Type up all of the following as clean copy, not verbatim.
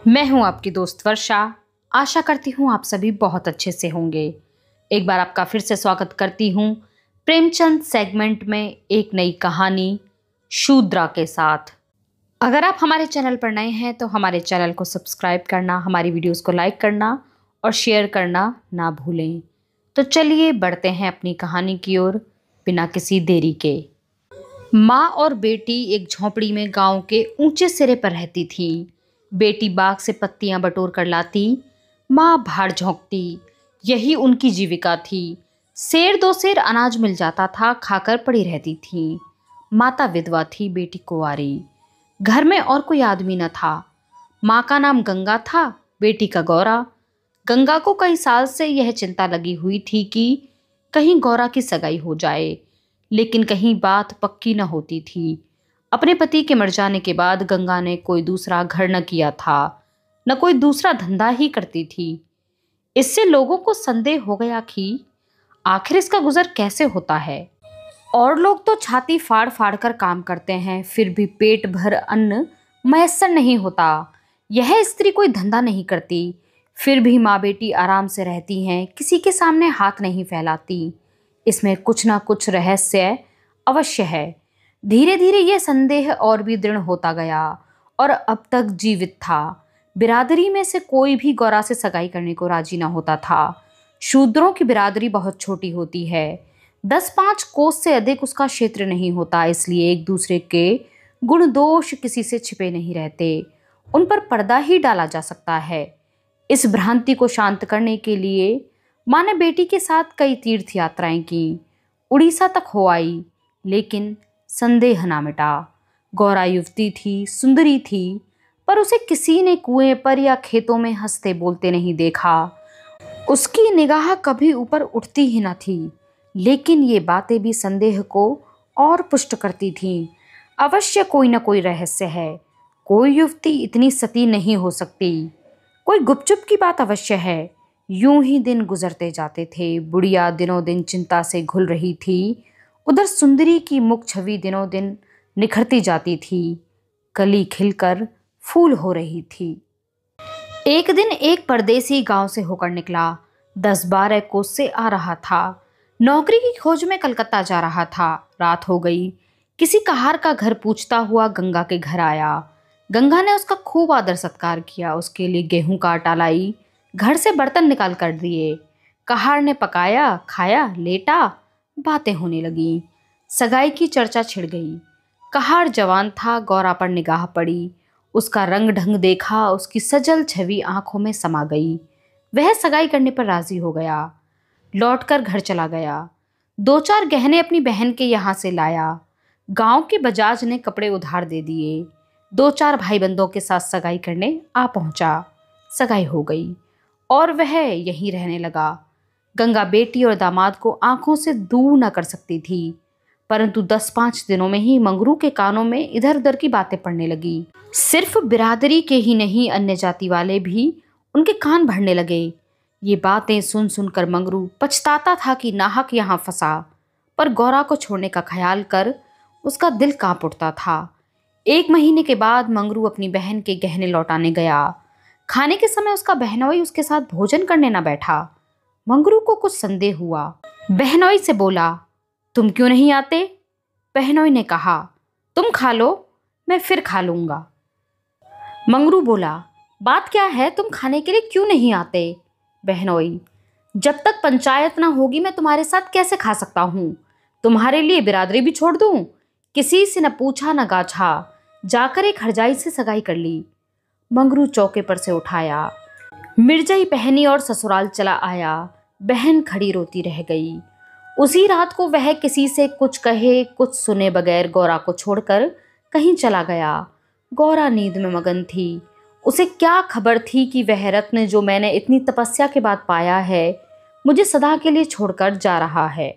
मैं हूं आपकी दोस्त वर्षा। आशा करती हूं आप सभी बहुत अच्छे से होंगे। एक बार आपका फिर से स्वागत करती हूं प्रेमचंद सेगमेंट में एक नई कहानी शूद्रा के साथ। अगर आप हमारे चैनल पर नए हैं तो हमारे चैनल को सब्सक्राइब करना, हमारी वीडियोस को लाइक करना और शेयर करना ना भूलें। तो चलिए बढ़ते हैं अपनी कहानी की ओर बिना किसी देरी के। माँ और बेटी एक झोंपड़ी में गांव के ऊंचे सिरे पर रहती थी। बेटी बाग से पत्तियां बटोर कर लाती, माँ भाड़ झोंकती। यही उनकी जीविका थी। सेर दो सेर अनाज मिल जाता था, खाकर पड़ी रहती थी। माता विधवा थी, बेटी कुंवारी। घर में और कोई आदमी न था। माँ का नाम गंगा था, बेटी का गौरा। गंगा को कई साल से यह चिंता लगी हुई थी कि कहीं गौरा की सगाई हो जाए, लेकिन कहीं बात पक्की न होती थी। अपने पति के मर जाने के बाद गंगा ने कोई दूसरा घर न किया था, न कोई दूसरा धंधा ही करती थी। इससे लोगों को संदेह हो गया कि आखिर इसका गुजर कैसे होता है। और लोग तो छाती फाड़ फाड़ कर काम करते हैं, फिर भी पेट भर अन्न मयस्सर नहीं होता। यह स्त्री कोई धंधा नहीं करती, फिर भी माँ बेटी आराम से रहती हैं, किसी के सामने हाथ नहीं फैलाती। इसमें कुछ ना कुछ रहस्य अवश्य है। धीरे धीरे यह संदेह और भी दृढ़ होता गया और अब तक जीवित था। बिरादरी में से कोई भी गौरा से सगाई करने को राजी न होता था। शूद्रों की बिरादरी बहुत छोटी होती है, 10-5 कोस से अधिक उसका क्षेत्र नहीं होता, इसलिए एक दूसरे के गुण दोष किसी से छिपे नहीं रहते, उन पर पर्दा ही डाला जा सकता है। इस भ्रांति को शांत करने के लिए माँ ने बेटी के साथ कई तीर्थ यात्राएं की, उड़ीसा तक हो आई, लेकिन संदेह ना मिटा। गौरा युवती थी, सुंदरी थी, पर उसे किसी ने कुएं पर या खेतों में हंसते बोलते नहीं देखा। उसकी निगाह कभी ऊपर उठती ही न थी, लेकिन ये बातें भी संदेह को और पुष्ट करती थीं। अवश्य कोई न कोई रहस्य है। कोई युवती इतनी सती नहीं हो सकती। कोई गुपचुप की बात अवश्य है। यूं ही दिन गुजरते जाते थे। बुढ़िया दिनों दिन चिंता से घुल रही थी। उधर सुंदरी की मुख छवि दिनों दिन निखरती जाती थी, कली खिलकर फूल हो रही थी। एक दिन एक परदेसी गांव से होकर निकला, 10-12 कोस से आ रहा था। नौकरी की खोज में कलकत्ता जा रहा था। रात हो गई। किसी कहार का घर पूछता हुआ गंगा के घर आया। गंगा ने उसका खूब आदर सत्कार किया, उसके लिए गेहूं का आटा लाई, घर से बर्तन निकाल कर दिए। कहार ने पकाया, खाया, लेटा, बातें होने लगी। सगाई की चर्चा छिड़ गई। कहार जवान था, गौरा पर निगाह पड़ी। उसका रंग ढंग देखा, उसकी सजल छवि आंखों में समा गई। वह सगाई करने पर राजी हो गया। लौटकर घर चला गया। 2-4 गहने अपनी बहन के यहाँ से लाया। गांव के बजाज ने कपड़े उधार दे दिए। 2-4 भाई बंदों के साथ सगाई करने आ पहुंचा। सगाई हो गई और वह यहीं रहने लगा। गंगा बेटी और दामाद को आंखों से दूर न कर सकती थी, परंतु 10-5 दिनों में ही मंगरू के कानों में इधर उधर की बातें पड़ने लगी। सिर्फ बिरादरी के ही नहीं, अन्य जाति वाले भी उनके कान भरने लगे। ये बातें सुन सुनकर मंगरू पछताता था कि नाहक यहाँ फंसा, पर गौरा को छोड़ने का ख्याल कर उसका दिल कांप उठता था। 1 महीने के बाद मंगरू अपनी बहन के गहने लौटाने गया। खाने के समय उसका बहनोई उसके साथ भोजन करने न बैठा। मंगरू को कुछ संदेह हुआ। बहनोई से बोला, तुम क्यों नहीं आते? बहनोई ने कहा, तुम खा लो, मैं फिर खा लूंगा। मंगरू बोला, बात क्या है, तुम खाने के लिए क्यों नहीं आते? बहनोई, जब तक पंचायत ना होगी मैं तुम्हारे साथ कैसे खा सकता हूँ? तुम्हारे लिए बिरादरी भी छोड़ दूँ? किसी से न पूछा न गाछा, जाकर एक हरजाई से सगाई कर ली। मंगरू चौके पर से उठाया, मिर्जाई पहनी और ससुराल चला आया। बहन खड़ी रोती रह गई। उसी रात को वह किसी से कुछ कहे कुछ सुने बगैर गौरा को छोड़कर कहीं चला गया। गौरा नींद में मगन थी। उसे क्या खबर थी कि वह रत्न जो मैंने इतनी तपस्या के बाद पाया है, मुझे सदा के लिए छोड़कर जा रहा है।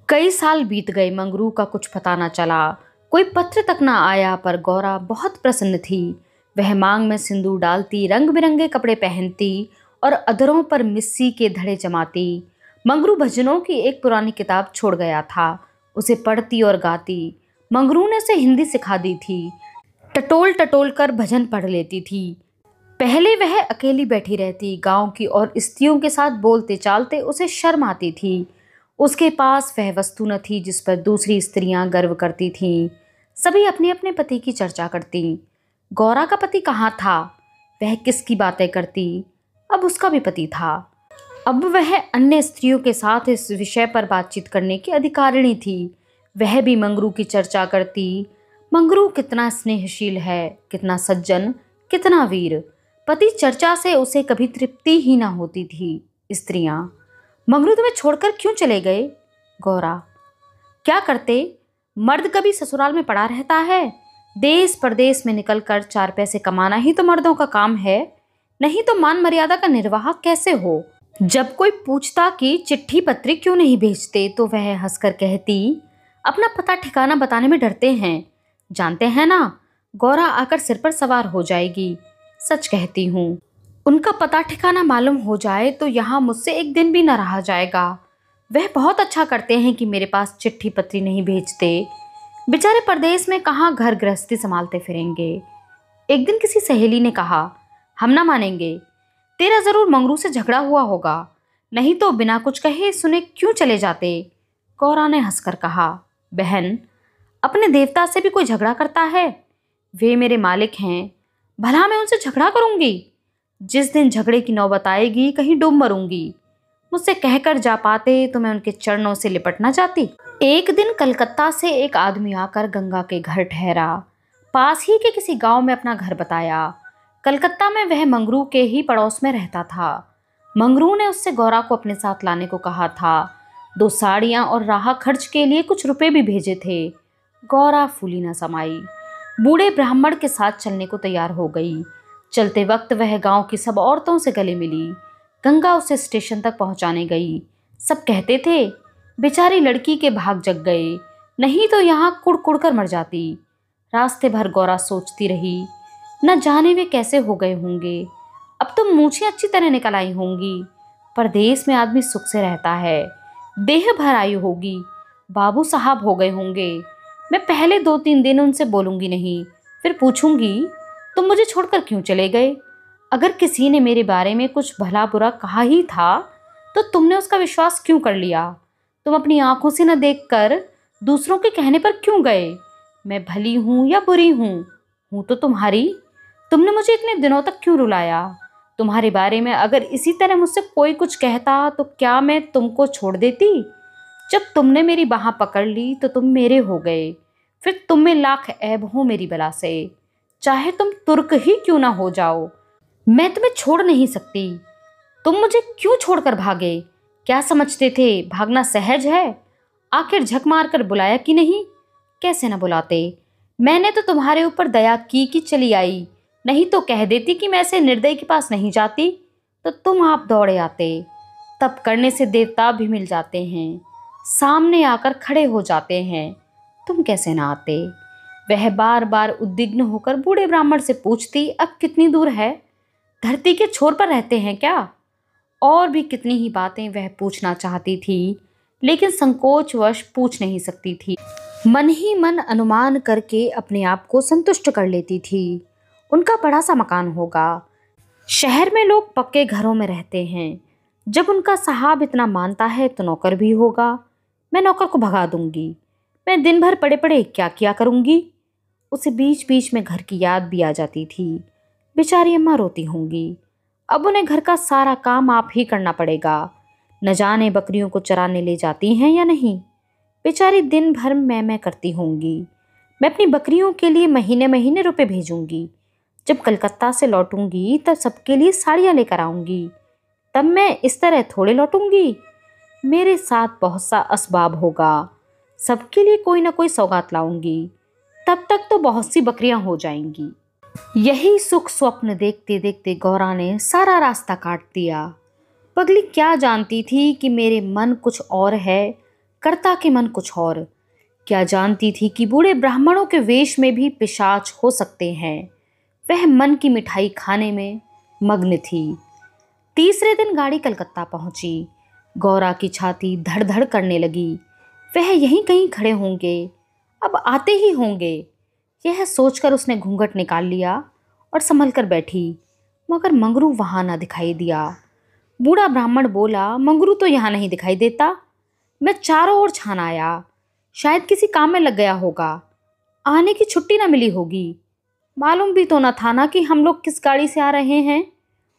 कई साल बीत गए, मंगरू का कुछ पता न चला, कोई पत्र तक न आया, पर गौरा बहुत प्रसन्न थी। वह मांग में सिंदूर डालती, रंग बिरंगे कपड़े पहनती और अधरों पर मिस्सी के धड़े जमाती। मंगरू भजनों की एक पुरानी किताब छोड़ गया था, उसे पढ़ती और गाती। मंगरू ने उसे हिंदी सिखा दी थी। टटोल टटोल कर भजन पढ़ लेती थी। पहले वह अकेली बैठी रहती, गांव की और स्त्रियों के साथ बोलते चालते उसे शर्म आती थी। उसके पास वह वस्तु न थी जिस पर दूसरी स्त्रियां गर्व करती थीं। सभी अपने अपने पति की चर्चा करती। गौरा का पति कहाँ था? वह किसकी बातें करती? अब उसका भी पति था। अब वह अन्य स्त्रियों के साथ इस विषय पर बातचीत करने की अधिकारिणी थी। वह भी मंगरू की चर्चा करती। मंगरू कितना स्नेहशील है, कितना सज्जन, कितना वीर। पति चर्चा से उसे कभी तृप्ति ही ना होती थी। स्त्रियां, मंगरू तुम्हें छोड़कर क्यों चले गए? गौरा, क्या करते? मर्द कभी ससुराल में पड़ा रहता है? देश परदेश में निकलकर 4 पैसे कमाना ही तो मर्दों का काम है, नहीं तो मान मर्यादा का निर्वाह कैसे हो? जब कोई पूछता कि चिट्ठी पत्री क्यों नहीं भेजते, तो वह हंसकर कहती, अपना पता ठिकाना बताने में डरते हैं। जानते हैं ना, गौरा आकर सिर पर सवार हो जाएगी। सच कहती हूँ, उनका पता ठिकाना मालूम हो जाए तो यहाँ मुझसे एक दिन भी न रहा जाएगा। वह बहुत अच्छा करते हैं कि मेरे पास चिट्ठी पत्री नहीं भेजते। बेचारे परदेश में कहाँ घर गृहस्थी संभालते फिरेंगे। एक दिन किसी सहेली ने कहा, हम ना मानेंगे, तेरा जरूर मंगरू से झगड़ा हुआ होगा, नहीं तो बिना कुछ कहे सुने क्यों चले जाते। गौरा ने हंसकर कहा, बहन, अपने देवता से भी कोई झगड़ा करता है? वे मेरे मालिक हैं, भला मैं उनसे झगड़ा करूंगी? जिस दिन झगड़े की नौबत आएगी कहीं डूब मरूंगी। मुझसे कहकर जा पाते तो मैं उनके चरणों से लिपटना चाहती। एक दिन कलकत्ता से एक आदमी आकर गंगा के घर ठहरा। पास ही के किसी गांव में अपना घर बताया। कलकत्ता में वह मंगरू के ही पड़ोस में रहता था। मंगरू ने उससे गौरा को अपने साथ लाने को कहा था। 2 साड़ियाँ और राह खर्च के लिए कुछ रुपए भी भेजे थे। गौरा फूली न समाई, बूढ़े ब्राह्मण के साथ चलने को तैयार हो गई। चलते वक्त वह गांव की सब औरतों से गले मिली। गंगा उसे स्टेशन तक पहुंचाने गई। सब कहते थे, बेचारी लड़की के भाग जग गए, नहीं तो यहाँ कुड़ कुड़ कर मर जाती। रास्ते भर गौरा सोचती रही, न जाने वे कैसे हो गए होंगे। अब तो मूछें अच्छी तरह निकल आई होंगी। परदेश में आदमी सुख से रहता है, देह भर आई होगी, बाबू साहब हो गए होंगे। मैं पहले 2-3 दिन उनसे बोलूंगी नहीं, फिर पूछूंगी, तुम मुझे छोड़कर क्यों चले गए? अगर किसी ने मेरे बारे में कुछ भला बुरा कहा ही था तो तुमने उसका विश्वास क्यों कर लिया? तुम अपनी आंखों से न देखकर दूसरों के कहने पर क्यों गए? मैं भली हूँ या बुरी हूँ तो तुम्हारी। तुमने मुझे इतने दिनों तक क्यों रुलाया? तुम्हारे बारे में अगर इसी तरह मुझसे कोई कुछ कहता तो क्या मैं तुमको छोड़ देती? जब तुमने मेरी बाह पकड़ ली तो तुम मेरे हो गए। फिर तुम में लाख ऐब हो मेरी बला से, चाहे तुम तुर्क ही क्यों ना हो जाओ, मैं तुम्हें छोड़ नहीं सकती। तुम मुझे क्यों छोड़कर भागे? क्या समझते थे भागना सहज है? आखिर झक मार कर बुलाया कि नहीं? कैसे न बुलाते। मैंने तो तुम्हारे ऊपर दया की चली आई, नहीं तो कह देती कि मैं ऐसे निर्दयी के पास नहीं जाती, तो तुम आप दौड़े आते। तप करने से देवता भी मिल जाते हैं, सामने आकर खड़े हो जाते हैं, तुम कैसे ना आते? वह बार बार उद्विग्न होकर बूढ़े ब्राह्मण से पूछती, अब कितनी दूर है? धरती के छोर पर रहते हैं क्या? और भी कितनी ही बातें वह पूछना चाहती थी, लेकिन संकोचवश पूछ नहीं सकती थी। मन ही मन अनुमान करके अपने आप को संतुष्ट कर लेती थी। उनका बड़ा सा मकान होगा, शहर में लोग पक्के घरों में रहते हैं। जब उनका साहब इतना मानता है तो नौकर भी होगा। मैं नौकर को भगा दूंगी। मैं दिन भर पड़े पड़े क्या किया करूंगी? उसे बीच बीच में घर की याद भी आ जाती थी। बेचारी अम्मा रोती होंगी। अब उन्हें घर का सारा काम आप ही करना पड़ेगा। न जाने बकरियों को चराने ले जाती हैं या नहीं। बेचारी दिन भर मैं करती होंगी। मैं अपनी बकरियों के लिए महीने महीने रुपए भेजूंगी। जब कलकत्ता से लौटूंगी तब सबके लिए साड़ियाँ लेकर आऊंगी। तब मैं इस तरह थोड़े लौटूंगी। मेरे साथ बहुत सा असबाब होगा, सबके लिए कोई ना कोई सौगात लाऊंगी। तब तक तो बहुत सी बकरियां हो जाएंगी। यही सुख स्वप्न देखते देखते गौरा ने सारा रास्ता काट दिया। पगली क्या जानती थी कि मेरे मन कुछ और है, कर्ता के मन कुछ और। क्या जानती थी कि बूढ़े ब्राह्मणों के वेश में भी पिशाच हो सकते हैं। वह मन की मिठाई खाने में मग्न थी। तीसरे दिन गाड़ी कलकत्ता पहुंची। गौरा की छाती धड़ धड़ करने लगी। वह यहीं कहीं खड़े होंगे, अब आते ही होंगे। यह सोचकर उसने घूंघट निकाल लिया और संभल कर बैठी। मगर मंगरू वहां ना दिखाई दिया। बूढ़ा ब्राह्मण बोला, मंगरू तो यहाँ नहीं दिखाई देता। मैं चारों ओर छान आया, शायद किसी काम में लग गया होगा, आने की छुट्टी ना मिली होगी। मालूम भी तो न था ना कि हम लोग किस गाड़ी से आ रहे हैं।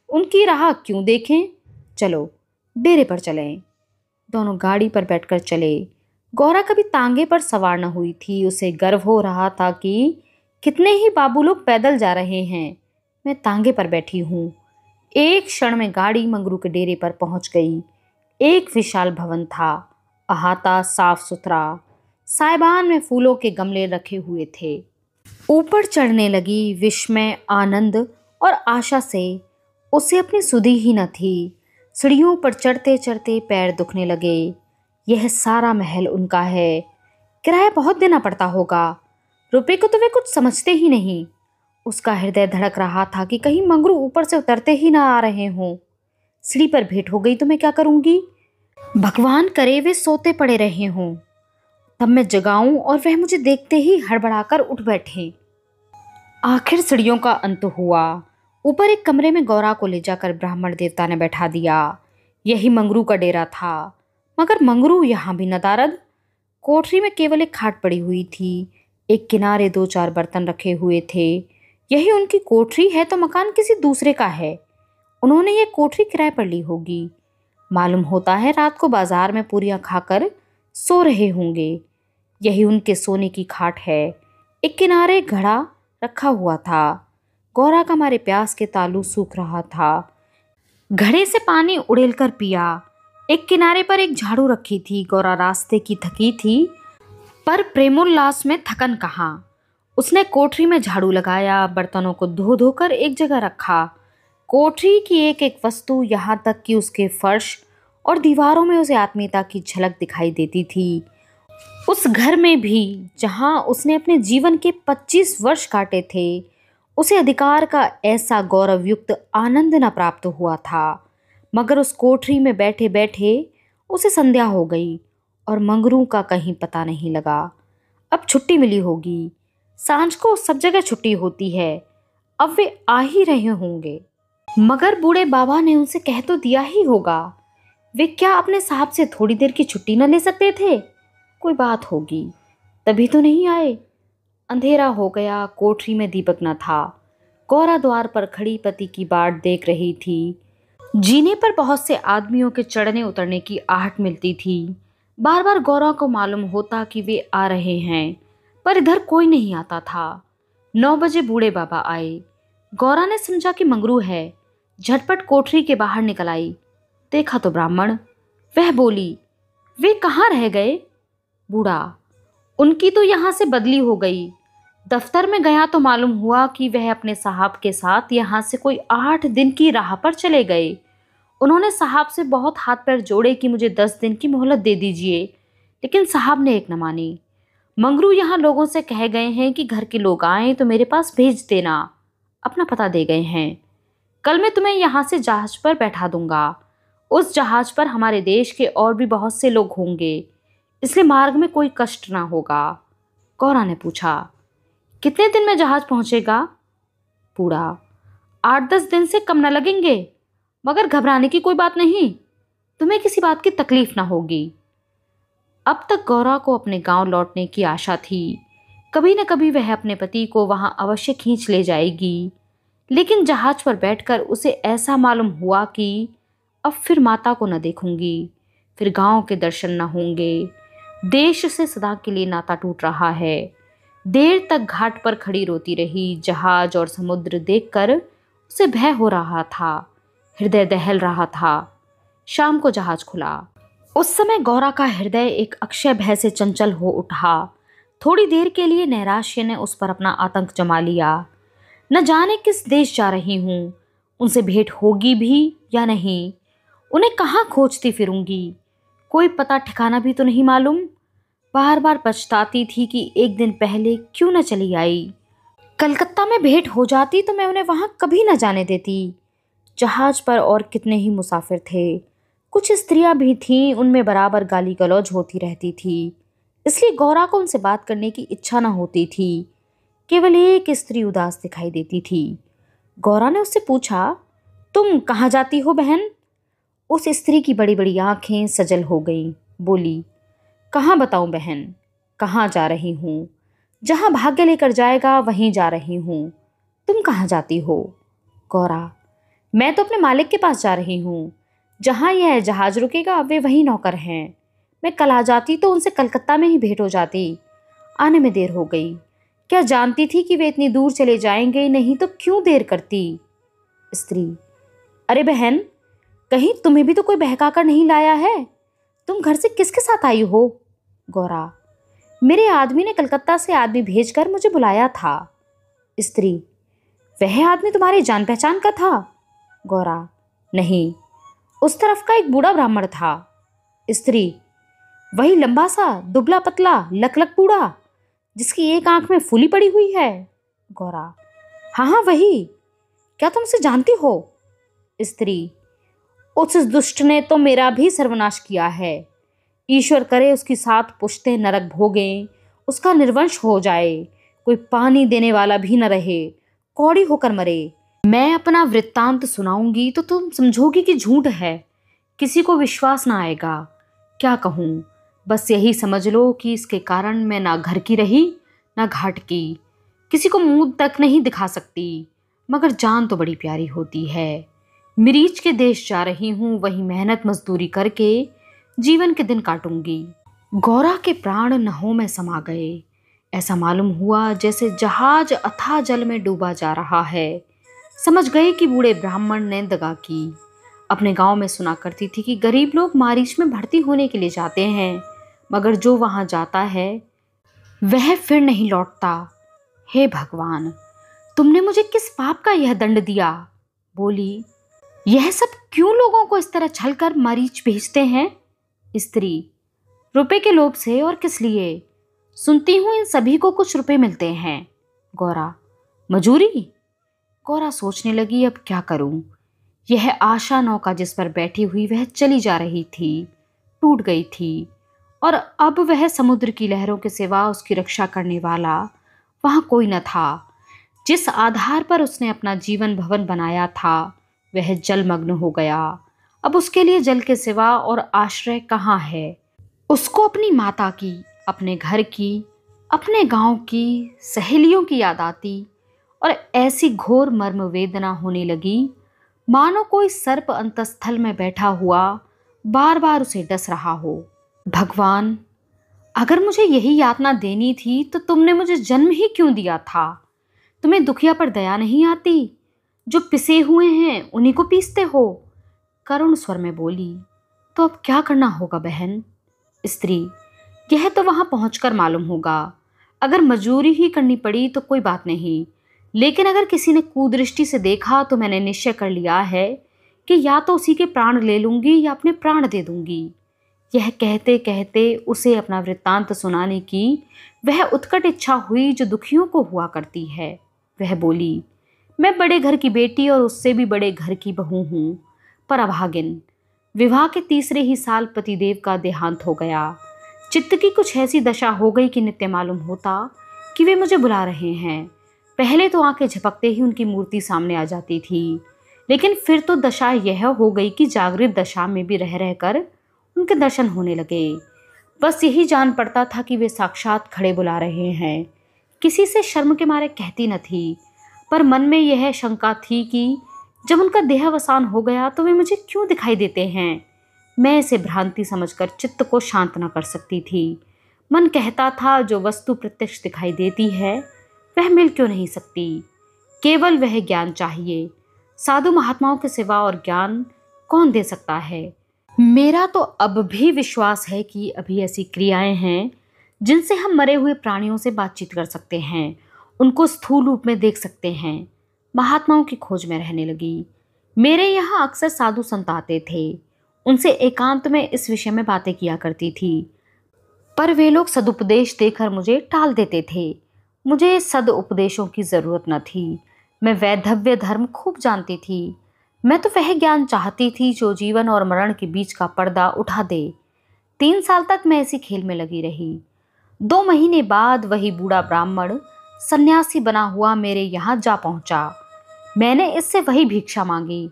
उनकी राह क्यों देखें, चलो डेरे पर चलें। दोनों गाड़ी पर बैठकर चले। गौरा कभी तांगे पर सवार न हुई थी। उसे गर्व हो रहा था कि कितने ही बाबू लोग पैदल जा रहे हैं, मैं तांगे पर बैठी हूँ। एक क्षण में गाड़ी मंगरू के डेरे पर पहुंच गई। एक विशाल भवन था, अहाता साफ सुथरा, साइबान में फूलों के गमले रखे हुए थे। ऊपर चढ़ने लगी विस्मय, आनंद और आशा से उसे अपनी सुधि ही न थी। सीढ़ियों पर चढ़ते चढ़ते पैर दुखने लगे। यह सारा महल उनका है, किराया बहुत देना पड़ता होगा। रुपए को तो वे कुछ समझते ही नहीं। उसका हृदय धड़क रहा था कि कहीं मंगरू ऊपर से उतरते ही ना आ रहे हों। सीढ़ी पर भेंट हो गई तो मैं क्या करूंगी? भगवान करे वे सोते पड़े रहे हों, तब मैं जगाऊं और वह मुझे देखते ही हड़बड़ाकर उठ बैठे। आखिर सीढ़ियों का अंत हुआ। ऊपर एक कमरे में गौरा को ले जाकर ब्राह्मण देवता ने बैठा दिया। यही मंगरू का डेरा था, मगर मंगरू यहाँ भी न दारद। कोठरी में केवल एक खाट पड़ी हुई थी, एक किनारे 2-4 बर्तन रखे हुए थे। यही उनकी कोठरी है तो मकान किसी दूसरे का है। उन्होंने ये कोठरी किराए पर ली होगी। मालूम होता है रात को बाजार में पूरियां खाकर सो रहे होंगे। यही उनके सोने की खाट है। एक किनारे घड़ा रखा हुआ था। गौरा का मारे प्यास के तालू सूख रहा था। घड़े से पानी उड़ेल कर पिया। एक किनारे पर एक झाड़ू रखी थी। गौरा रास्ते की थकी थी, पर प्रेमोल्लास में थकन कहाँ। उसने कोठरी में झाड़ू लगाया, बर्तनों को धो धोकर एक जगह रखा। कोठरी की एक एक वस्तु, यहाँ तक कि उसके फर्श और दीवारों में उसे आत्मीयता की झलक दिखाई देती थी। उस घर में भी जहाँ उसने अपने जीवन के 25 वर्ष काटे थे, उसे अधिकार का ऐसा गौरवयुक्त आनंद न प्राप्त हुआ था। मगर उस कोठरी में बैठे बैठे उसे संध्या हो गई और मंगरू का कहीं पता नहीं लगा। अब छुट्टी मिली होगी। सांझ को सब जगह छुट्टी होती है, अब वे आ ही रहे होंगे। मगर बूढ़े बाबा ने उनसे कह तो दिया ही होगा। वे क्या अपने साहब से थोड़ी देर की छुट्टी न ले सकते थे? कोई बात होगी, तभी तो नहीं आए। अंधेरा हो गया, कोठरी में दीपक न था। गौरा द्वार पर खड़ी पति की बाट देख रही थी। जीने पर बहुत से आदमियों के चढ़ने उतरने की आहट मिलती थी। बार बार गौरा को मालूम होता कि वे आ रहे हैं, पर इधर कोई नहीं आता था। 9 बजे बूढ़े बाबा आए। गौरा ने समझा कि मंगरू है, झटपट कोठरी के बाहर निकल आई। देखा तो ब्राह्मण। वह बोली, वे कहाँ रह गए? बूढ़ा, उनकी तो यहाँ से बदली हो गई। दफ्तर में गया तो मालूम हुआ कि वह अपने साहब के साथ यहाँ से कोई 8 दिन की राह पर चले गए। उन्होंने साहब से बहुत हाथ पैर जोड़े कि मुझे 10 दिन की मोहलत दे दीजिए, लेकिन साहब ने एक न मानी। मंगरू यहाँ लोगों से कह गए हैं कि घर के लोग आए तो मेरे पास भेज देना। अपना पता दे गए हैं। कल मैं तुम्हें यहाँ से जहाज पर बैठा दूंगा। उस जहाज पर हमारे देश के और भी बहुत से लोग होंगे, इसलिए मार्ग में कोई कष्ट ना होगा। गौरा ने पूछा, कितने दिन में जहाज पहुंचेगा? बूढ़ा, 8-10 दिन से कम न लगेंगे, मगर घबराने की कोई बात नहीं, तुम्हें किसी बात की तकलीफ ना होगी। अब तक गौरा को अपने गांव लौटने की आशा थी। कभी न कभी वह अपने पति को वहां अवश्य खींच ले जाएगी, लेकिन जहाज पर बैठकर उसे ऐसा मालूम हुआ कि अब फिर माता को न देखूंगी, फिर गांव के दर्शन न होंगे। देश से सदा के लिए नाता टूट रहा है। देर तक घाट पर खड़ी रोती रही। जहाज और समुद्र देखकर उसे भय हो रहा था, हृदय दहल रहा था। शाम को जहाज खुला। उस समय गौरा का हृदय एक अक्षय भय से चंचल हो उठा। थोड़ी देर के लिए नैराश्य ने उस पर अपना आतंक जमा लिया। न जाने किस देश जा रही हूँ, उनसे भेंट होगी भी या नहीं, उन्हें कहाँ खोजती फिरूंगी, कोई पता ठिकाना भी तो नहीं मालूम। बार बार पछताती थी कि एक दिन पहले क्यों न चली आई। कलकत्ता में भेंट हो जाती तो मैं उन्हें वहां कभी न जाने देती। जहाज पर और कितने ही मुसाफिर थे, कुछ स्त्रियां भी थीं, उनमें बराबर गाली गलौज होती रहती थी, इसलिए गौरा को उनसे बात करने की इच्छा न होती थी। केवल एक स्त्री उदास दिखाई देती थी। गौरा ने उससे पूछा, तुम कहाँ जाती हो बहन? उस स्त्री की बड़ी बड़ी आंखें सजल हो गईं। बोली, कहाँ बताऊं बहन, कहाँ जा रही हूँ? जहाँ भाग्य लेकर जाएगा वहीं जा रही हूँ। तुम कहाँ जाती हो? गौरा, मैं तो अपने मालिक के पास जा रही हूँ। जहाँ यह जहाज रुकेगा वे वहीं नौकर हैं। मैं कल आ जाती तो उनसे कलकत्ता में ही भेंट हो जाती। आने में देर हो गई। क्या जानती थी कि वे इतनी दूर चले जाएंगे, नहीं तो क्यों देर करती? स्त्री, अरे बहन, कहीं तुम्हें भी तो कोई बहका कर नहीं लाया है? तुम घर से किसके साथ आई हो? गौरा, मेरे आदमी ने कलकत्ता से आदमी भेजकर मुझे बुलाया था। स्त्री, वह आदमी तुम्हारी जान पहचान का था? गौरा, नहीं, उस तरफ का एक बूढ़ा ब्राह्मण था। स्त्री, वही लंबा सा दुबला पतला लकलक बूढ़ा जिसकी एक आंख में फूली पड़ी हुई है? गौरा, हाँ हाँ वही। क्या तुम उसे जानती हो? स्त्री, उस दुष्ट ने तो मेरा भी सर्वनाश किया है। ईश्वर करे उसकी 7 पुश्तें नरक भोगें, उसका निर्वंश हो जाए, कोई पानी देने वाला भी न रहे, कौड़ी होकर मरे। मैं अपना वृत्तांत सुनाऊंगी तो तुम समझोगी कि झूठ है, किसी को विश्वास ना आएगा। क्या कहूँ, बस यही समझ लो कि इसके कारण मैं ना घर की रही ना घाट की, किसी को मुंह तक नहीं दिखा सकती। मगर जान तो बड़ी प्यारी होती है। मिरीच के देश जा रही हूँ, वहीं मेहनत मजदूरी करके जीवन के दिन काटूंगी। गौरा के प्राण नहों में समा गए। ऐसा मालूम हुआ जैसे जहाज अथाह जल में डूबा जा रहा है। समझ गए कि बूढ़े ब्राह्मण ने दगा की। अपने गांव में सुना करती थी कि गरीब लोग मारीच में भर्ती होने के लिए जाते हैं, मगर जो वहां जाता है वह फिर नहीं लौटता। हे भगवान, तुमने मुझे किस पाप का यह दंड दिया? बोली, यह सब क्यों लोगों को इस तरह छल कर मरीच भेजते हैं? स्त्री, रुपए के लोभ से, और किस लिए? सुनती हूं इन सभी को कुछ रुपए मिलते हैं। गौरा, मजूरी? गौरा सोचने लगी, अब क्या करूं? यह आशा नौका जिस पर बैठी हुई वह चली जा रही थी, टूट गई थी, और अब वह समुद्र की लहरों के सिवा उसकी रक्षा करने वाला वहां कोई न था। जिस आधार पर उसने अपना जीवन भवन बनाया था वह जलमग्न हो गया। अब उसके लिए जल के सिवा और आश्रय कहाँ है? उसको अपनी माता की, अपने घर की, अपने गांव की, सहेलियों की याद आती, और ऐसी घोर मर्म वेदना होने लगी मानो कोई सर्प अंतस्थल में बैठा हुआ बार बार उसे डस रहा हो। भगवान, अगर मुझे यही यातना देनी थी तो तुमने मुझे जन्म ही क्यों दिया था? तुम्हें दुखिया पर दया नहीं आती? जो पिसे हुए हैं उन्हीं को पीसते हो। करुण स्वर में बोली, तो अब क्या करना होगा बहन? स्त्री, यह तो वहां पहुंचकर मालूम होगा। अगर मजूरी ही करनी पड़ी तो कोई बात नहीं, लेकिन अगर किसी ने कुदृष्टि से देखा तो मैंने निश्चय कर लिया है कि या तो उसी के प्राण ले लूंगी या अपने प्राण दे दूंगी। यह कहते कहते उसे अपना वृत्तांत सुनाने की वह उत्कट इच्छा हुई जो दुखियों को हुआ करती है। वह बोली, मैं बड़े घर की बेटी और उससे भी बड़े घर की बहू हूँ, पर अभागिन। विवाह के तीसरे ही साल पतिदेव का देहांत हो गया। चित्त की कुछ ऐसी दशा हो गई कि नित्य मालूम होता कि वे मुझे बुला रहे हैं। पहले तो आंखें झपकते ही उनकी मूर्ति सामने आ जाती थी, लेकिन फिर तो दशा यह हो गई कि जागृत दशा में भी रह रहकर उनके दर्शन होने लगे। बस यही जान पड़ता था कि वे साक्षात खड़े बुला रहे हैं। किसी से शर्म के मारे कहती न थी, पर मन में यह शंका थी कि जब उनका देहावसान हो गया तो वे मुझे क्यों दिखाई देते हैं। मैं इसे भ्रांति समझकर चित्त को शांत न कर सकती थी। मन कहता था, जो वस्तु प्रत्यक्ष दिखाई देती है वह मिल क्यों नहीं सकती? केवल वह ज्ञान चाहिए। साधु महात्माओं के सिवा और ज्ञान कौन दे सकता है? मेरा तो अब भी विश्वास है कि अभी ऐसी क्रियाएं हैं जिनसे हम मरे हुए प्राणियों से बातचीत कर सकते हैं, उनको स्थूल रूप में देख सकते हैं। महात्माओं की खोज में रहने लगी। मेरे यहाँ अक्सर साधु संत आते थे। उनसे एकांत में इस विषय में बातें किया करती थी, पर वे लोग सदुपदेश देकर मुझे टाल देते थे। मुझे सदुपदेशों की जरूरत न थी। मैं वैधव्य धर्म खूब जानती थी। मैं तो वह ज्ञान चाहती थी जो जीवन और मरण के बीच का पर्दा उठा दे। 3 साल तक मैं इसी खेल में लगी रही। 2 महीने बाद वही बूढ़ा ब्राह्मण सन्यासी बना हुआ मेरे यहाँ जा पहुंचा। मैंने इससे वही भिक्षा मांगी।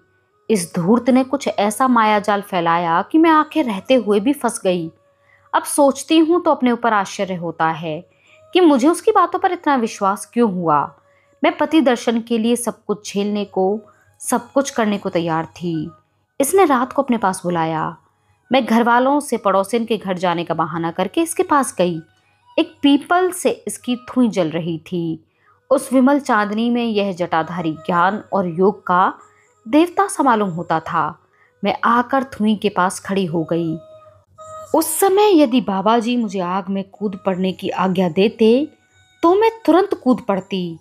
इस धूर्त ने कुछ ऐसा मायाजाल फैलाया कि मैं आंखें रहते हुए भी फंस गई। अब सोचती हूँ तो अपने ऊपर आश्चर्य होता है कि मुझे उसकी बातों पर इतना विश्वास क्यों हुआ। मैं पति दर्शन के लिए सब कुछ झेलने को, सब कुछ करने को तैयार थी। इसने रात को अपने पास बुलाया। मैं घर वालों से पड़ोसिन के घर जाने का बहाना करके इसके पास गई। एक पीपल से इसकी थुई जल रही थी। उस विमल चांदनी में यह जटाधारी ज्ञान और योग का देवता सा मालूम होता था। मैं आकर थुई के पास खड़ी हो गई। उस समय यदि बाबा जी मुझे आग में कूद पड़ने की आज्ञा देते तो मैं तुरंत कूद पड़ती।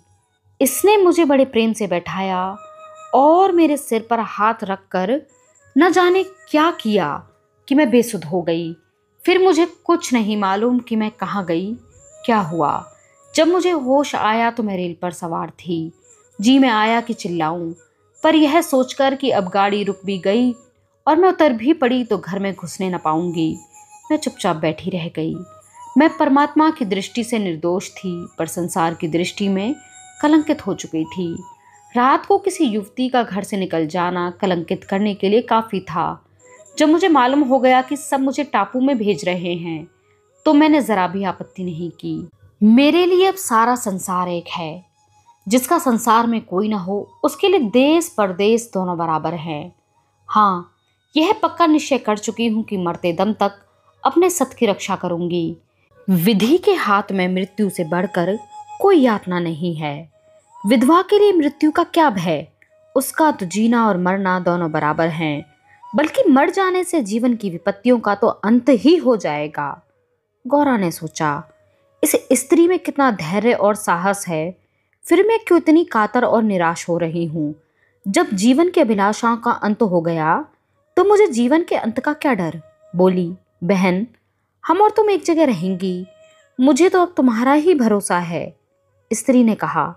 इसने मुझे बड़े प्रेम से बैठाया और मेरे सिर पर हाथ रखकर न जाने क्या किया कि मैं बेसुध हो गई। फिर मुझे कुछ नहीं मालूम कि मैं कहाँ गई, क्या हुआ। जब मुझे होश आया तो मैं रेल पर सवार थी। जी में आया कि चिल्लाऊं, पर यह सोचकर कि अब गाड़ी रुक भी गई और मैं उतर भी पड़ी तो घर में घुसने न पाऊंगी, मैं चुपचाप बैठी रह गई। मैं परमात्मा की दृष्टि से निर्दोष थी, पर संसार की दृष्टि में कलंकित हो चुकी थी। रात को किसी युवती का घर से निकल जाना कलंकित करने के लिए काफ़ी था। जब मुझे मालूम हो गया कि सब मुझे टापू में भेज रहे हैं तो मैंने ज़रा भी आपत्ति नहीं की। मेरे लिए अब सारा संसार एक है। जिसका संसार में कोई ना हो उसके लिए देश परदेश दोनों बराबर है। हाँ, यह पक्का निश्चय कर चुकी हूँ कि मरते दम तक अपने सत की रक्षा करूंगी। विधि के हाथ में मृत्यु से बढ़कर कोई यातना नहीं है। विधवा के लिए मृत्यु का क्या भय, उसका तो जीना और मरना दोनों बराबर हैं। बल्कि मर जाने से जीवन की विपत्तियों का तो अंत ही हो जाएगा। गौरा ने सोचा, इस स्त्री में कितना धैर्य और साहस है, फिर मैं क्यों इतनी कातर और निराश हो रही हूँ। जब जीवन की अभिलाषाओं का अंत हो गया तो मुझे जीवन के अंत का क्या डर। बोली, बहन, हम और तुम एक जगह रहेंगी, मुझे तो अब तुम्हारा ही भरोसा है। स्त्री ने कहा,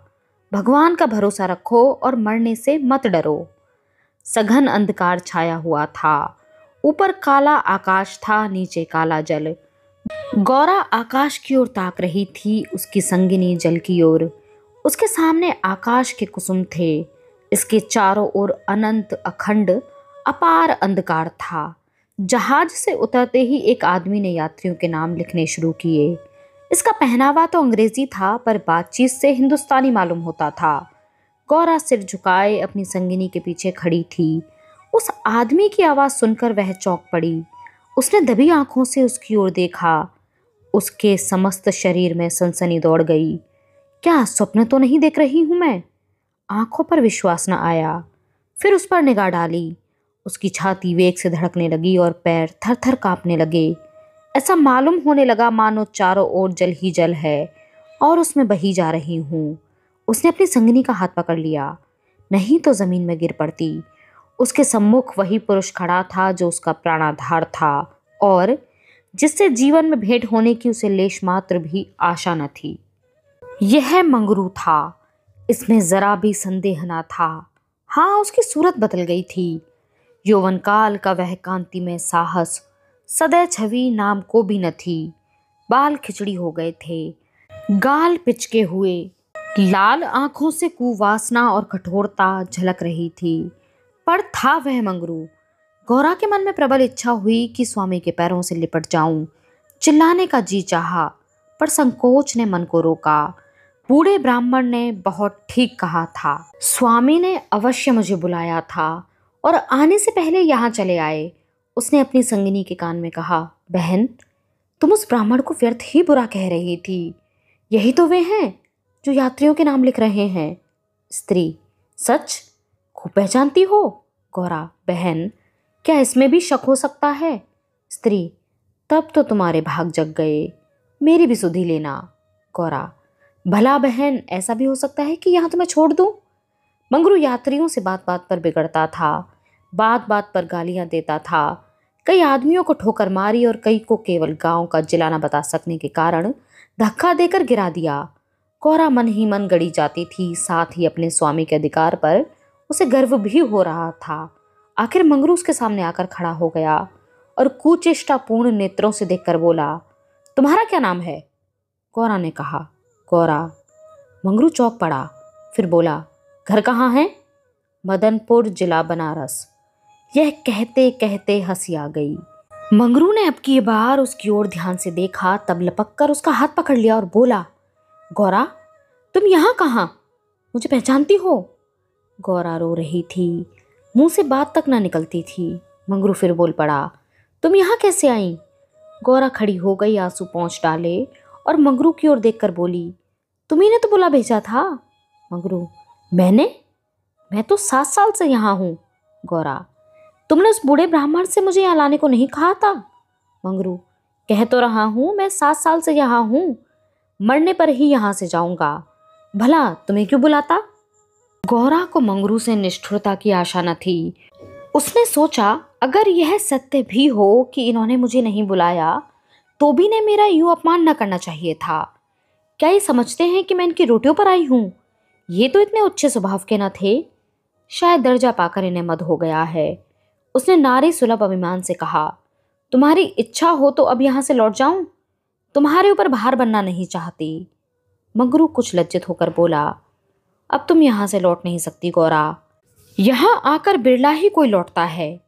भगवान का भरोसा रखो और मरने से मत डरो। सघन अंधकार छाया हुआ था। ऊपर काला आकाश था, नीचे काला जल। गौरा आकाश की ओर ताक रही थी, उसकी संगिनी जल की ओर। उसके सामने आकाश के कुसुम थे। इसके चारों ओर अनंत अखंड अपार अंधकार था। जहाज से उतरते ही एक आदमी ने यात्रियों के नाम लिखने शुरू किए। इसका पहनावा तो अंग्रेजी था, पर बातचीत से हिंदुस्तानी मालूम होता था। गौरा सिर झुकाए अपनी संगिनी के पीछे खड़ी थी। उस आदमी की आवाज सुनकर वह चौंक पड़ी। उसने दबी आंखों से उसकी ओर देखा। उसके समस्त शरीर में सनसनी दौड़ गई। क्या स्वप्न तो नहीं देख रही हूं मैं? आंखों पर विश्वास न आया। फिर उस पर निगाह डाली। उसकी छाती वेग से धड़कने लगी और पैर थर थर कांपने लगे। ऐसा मालूम होने लगा मानो चारों ओर जल ही जल है और उसमें बही जा रही हूँ। उसने अपनी संगिनी का हाथ पकड़ लिया, नहीं तो जमीन में गिर पड़ती। उसके सम्मुख वही पुरुष खड़ा था जो उसका प्राणाधार था और जिससे जीवन में भेंट होने की उसे लेश मात्र भी आशा न थी। यह मंगरू था, इसमें जरा भी संदेह न था। हाँ, उसकी सूरत बदल गई थी। यौवन काल का वह कांतिमय साहस सदै छवि नाम को भी न थी। बाल खिचड़ी हो गए थे, गाल पिचके हुए, लाल आंखों से कुवासना और कठोरता झलक रही थी। पर था वह मंगरू। गौरा के मन में प्रबल इच्छा हुई कि स्वामी के पैरों से लिपट जाऊं। चिल्लाने का जी चाहा, पर संकोच ने मन को रोका। बूढ़े ब्राह्मण ने बहुत ठीक कहा था। स्वामी ने अवश्य मुझे बुलाया था और आने से पहले यहाँ चले आए। उसने अपनी संगिनी के कान में कहा, बहन, तुम उस ब्राह्मण को व्यर्थ ही बुरा कह रही थी। यही तो वे हैं जो यात्रियों के नाम लिख रहे हैं। स्त्री, सच? खूब पहचानती हो? गौरा, बहन, क्या इसमें भी शक हो सकता है? स्त्री, तब तो तुम्हारे भाग जग गए, मेरी भी सुधि लेना। गौरा, भला बहन, ऐसा भी हो सकता है कि यहाँ तुम्हें छोड़ दूं? मंगरू यात्रियों से बात बात पर बिगड़ता था, बात बात पर गालियां देता था। कई आदमियों को ठोकर मारी और कई को केवल गांव का जिला न बता सकने के कारण धक्का देकर गिरा दिया। गौरा मन ही मन गड़ी जाती थी, साथ ही अपने स्वामी के अधिकार पर उसे गर्व भी हो रहा था। आखिर मंगरू उसके सामने आकर खड़ा हो गया और कुचेष्टापूर्ण नेत्रों से देखकर बोला, तुम्हारा क्या नाम है? गौरा ने कहा, गौरा। मंगरू चौंक पड़ा, फिर बोला, घर कहाँ है? मदनपुर, जिला बनारस। यह कहते कहते हंसी आ गई। मंगरू ने अब की बार उसकी ओर ध्यान से देखा, तब लपक कर उसका हाथ पकड़ लिया और बोला, गौरा, तुम यहाँ कहाँ? मुझे पहचानती हो? गौरा रो रही थी, मुंह से बात तक ना निकलती थी। मंगरू फिर बोल पड़ा, तुम यहाँ कैसे आई? गौरा खड़ी हो गई, आंसू पोंछ डाले और मंगरू की ओर देखकर बोली, तुम्ही ने तो बुला भेजा था। मंगरू, मैं तो 7 साल से यहाँ हूँ। गौरा, तुमने उस बूढ़े ब्राह्मण से मुझे यहाँ लाने को नहीं कहा था? मंगरू, कह तो रहा हूँ मैं 7 साल से यहाँ हूँ, मरने पर ही यहाँ से जाऊंगा, भला तुम्हें क्यों बुलाता? गौरा को मंगरू से निष्ठुरता की आशा न थी। उसने सोचा, अगर यह सत्य भी हो कि इन्होंने मुझे नहीं बुलाया तो भी ने मेरा यूं अपमान न करना चाहिए था। क्या ये समझते हैं कि मैं इनकी रोटियों पर आई हूँ? ये तो इतने उच्च स्वभाव के न थे। शायद दर्जा पाकर इन्हें मद हो गया है। उसने नारी सुलभ अभिमान से कहा, तुम्हारी इच्छा हो तो अब यहाँ से लौट जाऊं? तुम्हारे ऊपर भार बनना नहीं चाहती। मंगरू कुछ लज्जित होकर बोला, अब तुम यहाँ से लौट नहीं सकती गौरा, यहाँ आकर बिरला ही कोई लौटता है।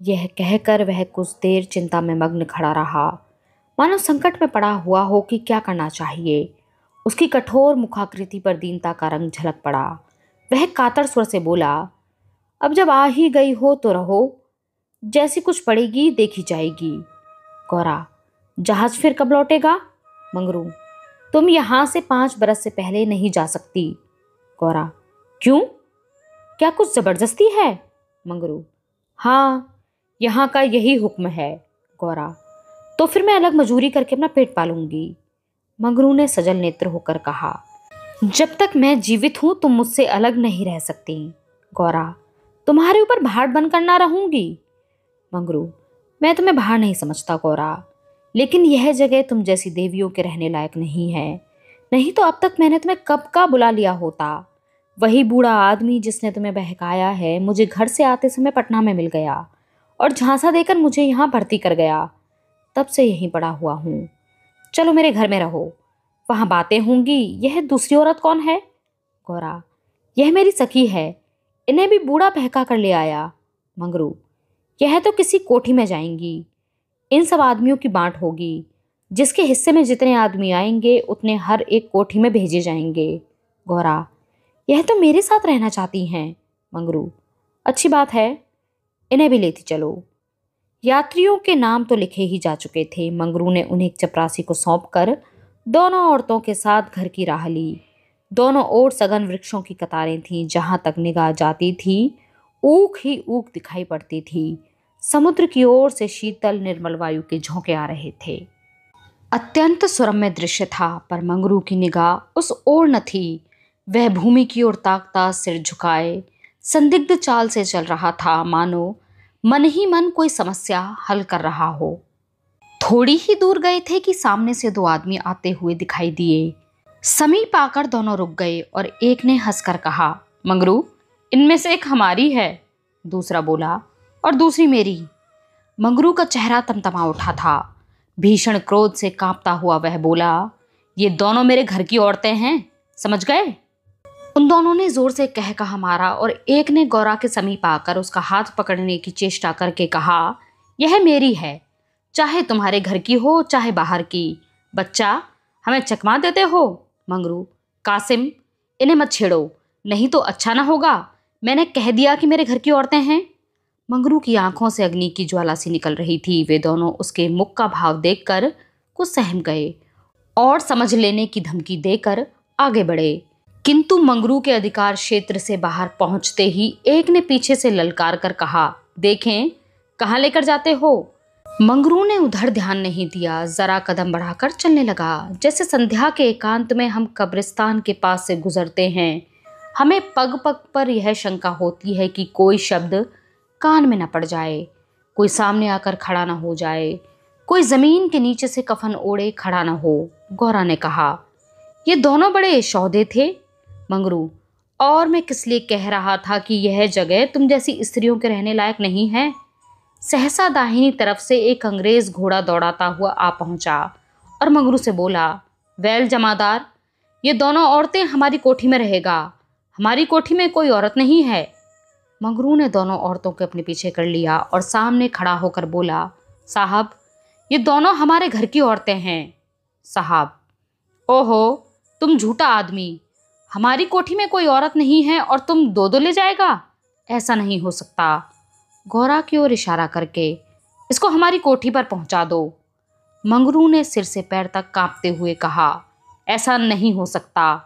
यह कहकर वह कुछ देर चिंता में मग्न खड़ा रहा, मानो संकट में पड़ा हुआ हो कि क्या करना चाहिए। उसकी कठोर मुखाकृति पर दीनता का रंग झलक पड़ा। वह कातर स्वर से बोला, अब जब आ ही गई हो तो रहो, जैसी कुछ पड़ेगी देखी जाएगी। गौरा, जहाज फिर कब लौटेगा? मंगरू, तुम यहाँ से 5 बरस से पहले नहीं जा सकती। गौरा, क्यों? क्या कुछ जबरदस्ती है? मंगरू, हाँ, यहाँ का यही हुक्म है। गौरा, तो फिर मैं अलग मजूरी करके अपना पेट पालूंगी। मंगरू ने सजल नेत्र होकर कहा, जब तक मैं जीवित हूं तुम मुझसे अलग नहीं रह सकती। गौरा, तुम्हारे ऊपर भार बनकर ना रहूंगी। मंगरू, मैं तुम्हें भार नहीं समझता गौरा, लेकिन यह जगह तुम जैसी देवियों के रहने लायक नहीं है। नहीं तो अब तक मैंने तुम्हें कब का बुला लिया होता। वही बूढ़ा आदमी जिसने तुम्हें बहकाया है मुझे घर से आते समय पटना में मिल गया और झांसा देकर मुझे यहाँ भर्ती कर गया। तब से यहीं पड़ा हुआ हूँ। चलो मेरे घर में रहो, वहाँ बातें होंगी। यह दूसरी औरत कौन है? गौरा, यह मेरी सखी है, इन्हें भी बूढ़ा बहका कर ले आया। मंगरू, यह तो किसी कोठी में जाएंगी, इन सब आदमियों की बांट होगी। जिसके हिस्से में जितने आदमी आएंगे उतने हर एक कोठी में भेजे जाएंगे। गौरा, यह तो मेरे साथ रहना चाहती हैं। मंगरू, अच्छी बात है, इन्हें भी लेती चलो। यात्रियों के नाम तो लिखे ही जा चुके थे। मंगरू ने उन्हें एक चपरासी को सौंपकर दोनों औरतों के साथ घर की राह ली। दोनों ओर सघन वृक्षों की कतारें थीं। जहां तक निगाह जाती थी ऊख ही ऊख दिखाई पड़ती थी। समुद्र की ओर से शीतल निर्मल वायु के झोंके आ रहे थे। अत्यंत सुरम्य दृश्य था, पर मंगरू की निगाह उस ओर न थी। वह भूमि की ओर ताकता सिर झुकाए संदिग्ध चाल से चल रहा था, मानो मन ही मन कोई समस्या हल कर रहा हो। थोड़ी ही दूर गए थे कि सामने से 2 आदमी आते हुए दिखाई दिए। समीप आकर दोनों रुक गए और एक ने हंसकर कहा, मंगरू, इनमें से एक हमारी है। दूसरा बोला, और दूसरी मेरी। मंगरू का चेहरा तमतमा उठा था। भीषण क्रोध से कांपता हुआ वह बोला, ये दोनों मेरे घर की औरतें हैं, समझ गए? उन दोनों ने जोर से कह कहा मारा और एक ने गौरा के समीप आकर उसका हाथ पकड़ने की चेष्टा करके कहा, यह मेरी है, चाहे तुम्हारे घर की हो चाहे बाहर की। बच्चा, हमें चकमा देते हो? मंगरू, कासिम, इन्हें मत छेड़ो, नहीं तो अच्छा ना होगा। मैंने कह दिया कि मेरे घर की औरतें हैं। मंगरू की आंखों से अग्नि की ज्वाला सी निकल रही थी। वे दोनों उसके मुख का भाव देखकर कुछ सहम गए और समझ लेने की धमकी देकर आगे बढ़े। किंतु मंगरू के अधिकार क्षेत्र से बाहर पहुंचते ही एक ने पीछे से ललकार कर कहा, देखें कहाँ लेकर जाते हो? मंगरू ने उधर ध्यान नहीं दिया, जरा कदम बढ़ाकर चलने लगा। जैसे संध्या के एकांत में हम कब्रिस्तान के पास से गुजरते हैं, हमें पग पग पर यह शंका होती है कि कोई शब्द कान में न पड़ जाए, कोई सामने आकर खड़ा न हो जाए, कोई जमीन के नीचे से कफन ओढ़े खड़ा न हो। गौरा ने कहा, ये दोनों बड़े सौदे थे। मंगरू, और मैं किस लिए कह रहा था कि यह जगह तुम जैसी स्त्रियों के रहने लायक नहीं है। सहसा दाहिनी तरफ से एक अंग्रेज घोड़ा दौड़ाता हुआ आ पहुंचा और मंगरू से बोला, वेल जमादार, ये दोनों औरतें हमारी कोठी में रहेगा। हमारी कोठी में कोई औरत नहीं है। मंगरू ने दोनों औरतों को अपने पीछे कर लिया और सामने खड़ा होकर बोला, साहब, ये दोनों हमारे घर की औरतें हैं। साहब, ओहो, तुम झूठा आदमी, हमारी कोठी में कोई औरत नहीं है और तुम दो दो ले जाएगा? ऐसा नहीं हो सकता। गौरा की ओर इशारा करके, इसको हमारी कोठी पर पहुंचा दो। मंगरू ने सिर से पैर तक कांपते हुए कहा, ऐसा नहीं हो सकता।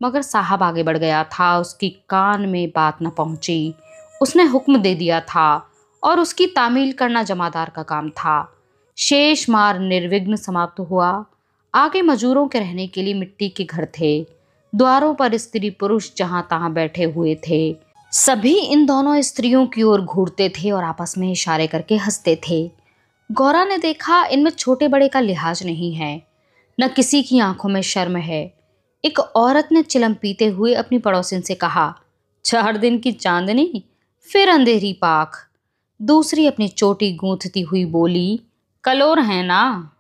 मगर साहब आगे बढ़ गया था, उसकी कान में बात न पहुंची। उसने हुक्म दे दिया था और उसकी तामील करना जमादार का काम था। शेष मार निर्विघ्न समाप्त हुआ। आगे मजूरों के रहने के लिए मिट्टी के घर थे। द्वारों पर स्त्री पुरुष जहां तहां बैठे हुए थे। सभी इन दोनों स्त्रियों की ओर घूरते थे और आपस में इशारे करके हंसते थे। गौरा ने देखा, इनमें छोटे बड़े का लिहाज नहीं है, न किसी की आंखों में शर्म है। एक औरत ने चिलम पीते हुए अपनी पड़ोसिन से कहा, 4 दिन की चांदनी फिर अंधेरी पाख। दूसरी अपनी चोटी गूंथती हुई बोली, कलोर है ना।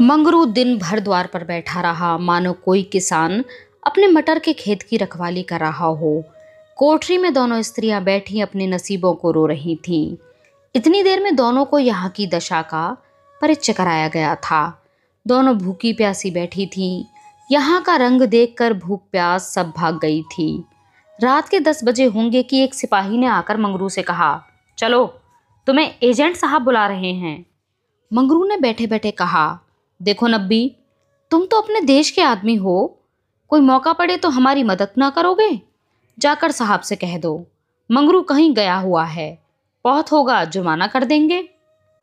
मंगरू दिन भर द्वार पर बैठा रहा, मानो कोई किसान अपने मटर के खेत की रखवाली कर रहा हो। कोठरी में दोनों स्त्रियां बैठी अपने नसीबों को रो रही थीं। इतनी देर में दोनों को यहाँ की दशा का परिचय कराया गया था। दोनों भूखी प्यासी बैठी थीं। यहाँ का रंग देखकर भूख प्यास सब भाग गई थी। रात के 10 बजे होंगे कि एक सिपाही ने आकर मंगरू से कहा, चलो, तुम्हें एजेंट साहब बुला रहे हैं। मंगरू ने बैठे बैठे कहा, देखो नब्बी, तुम तो अपने देश के आदमी हो, कोई मौका पड़े तो हमारी मदद ना करोगे? जाकर साहब से कह दो, मंगरू कहीं गया हुआ है, बहुत होगा जुर्माना कर देंगे।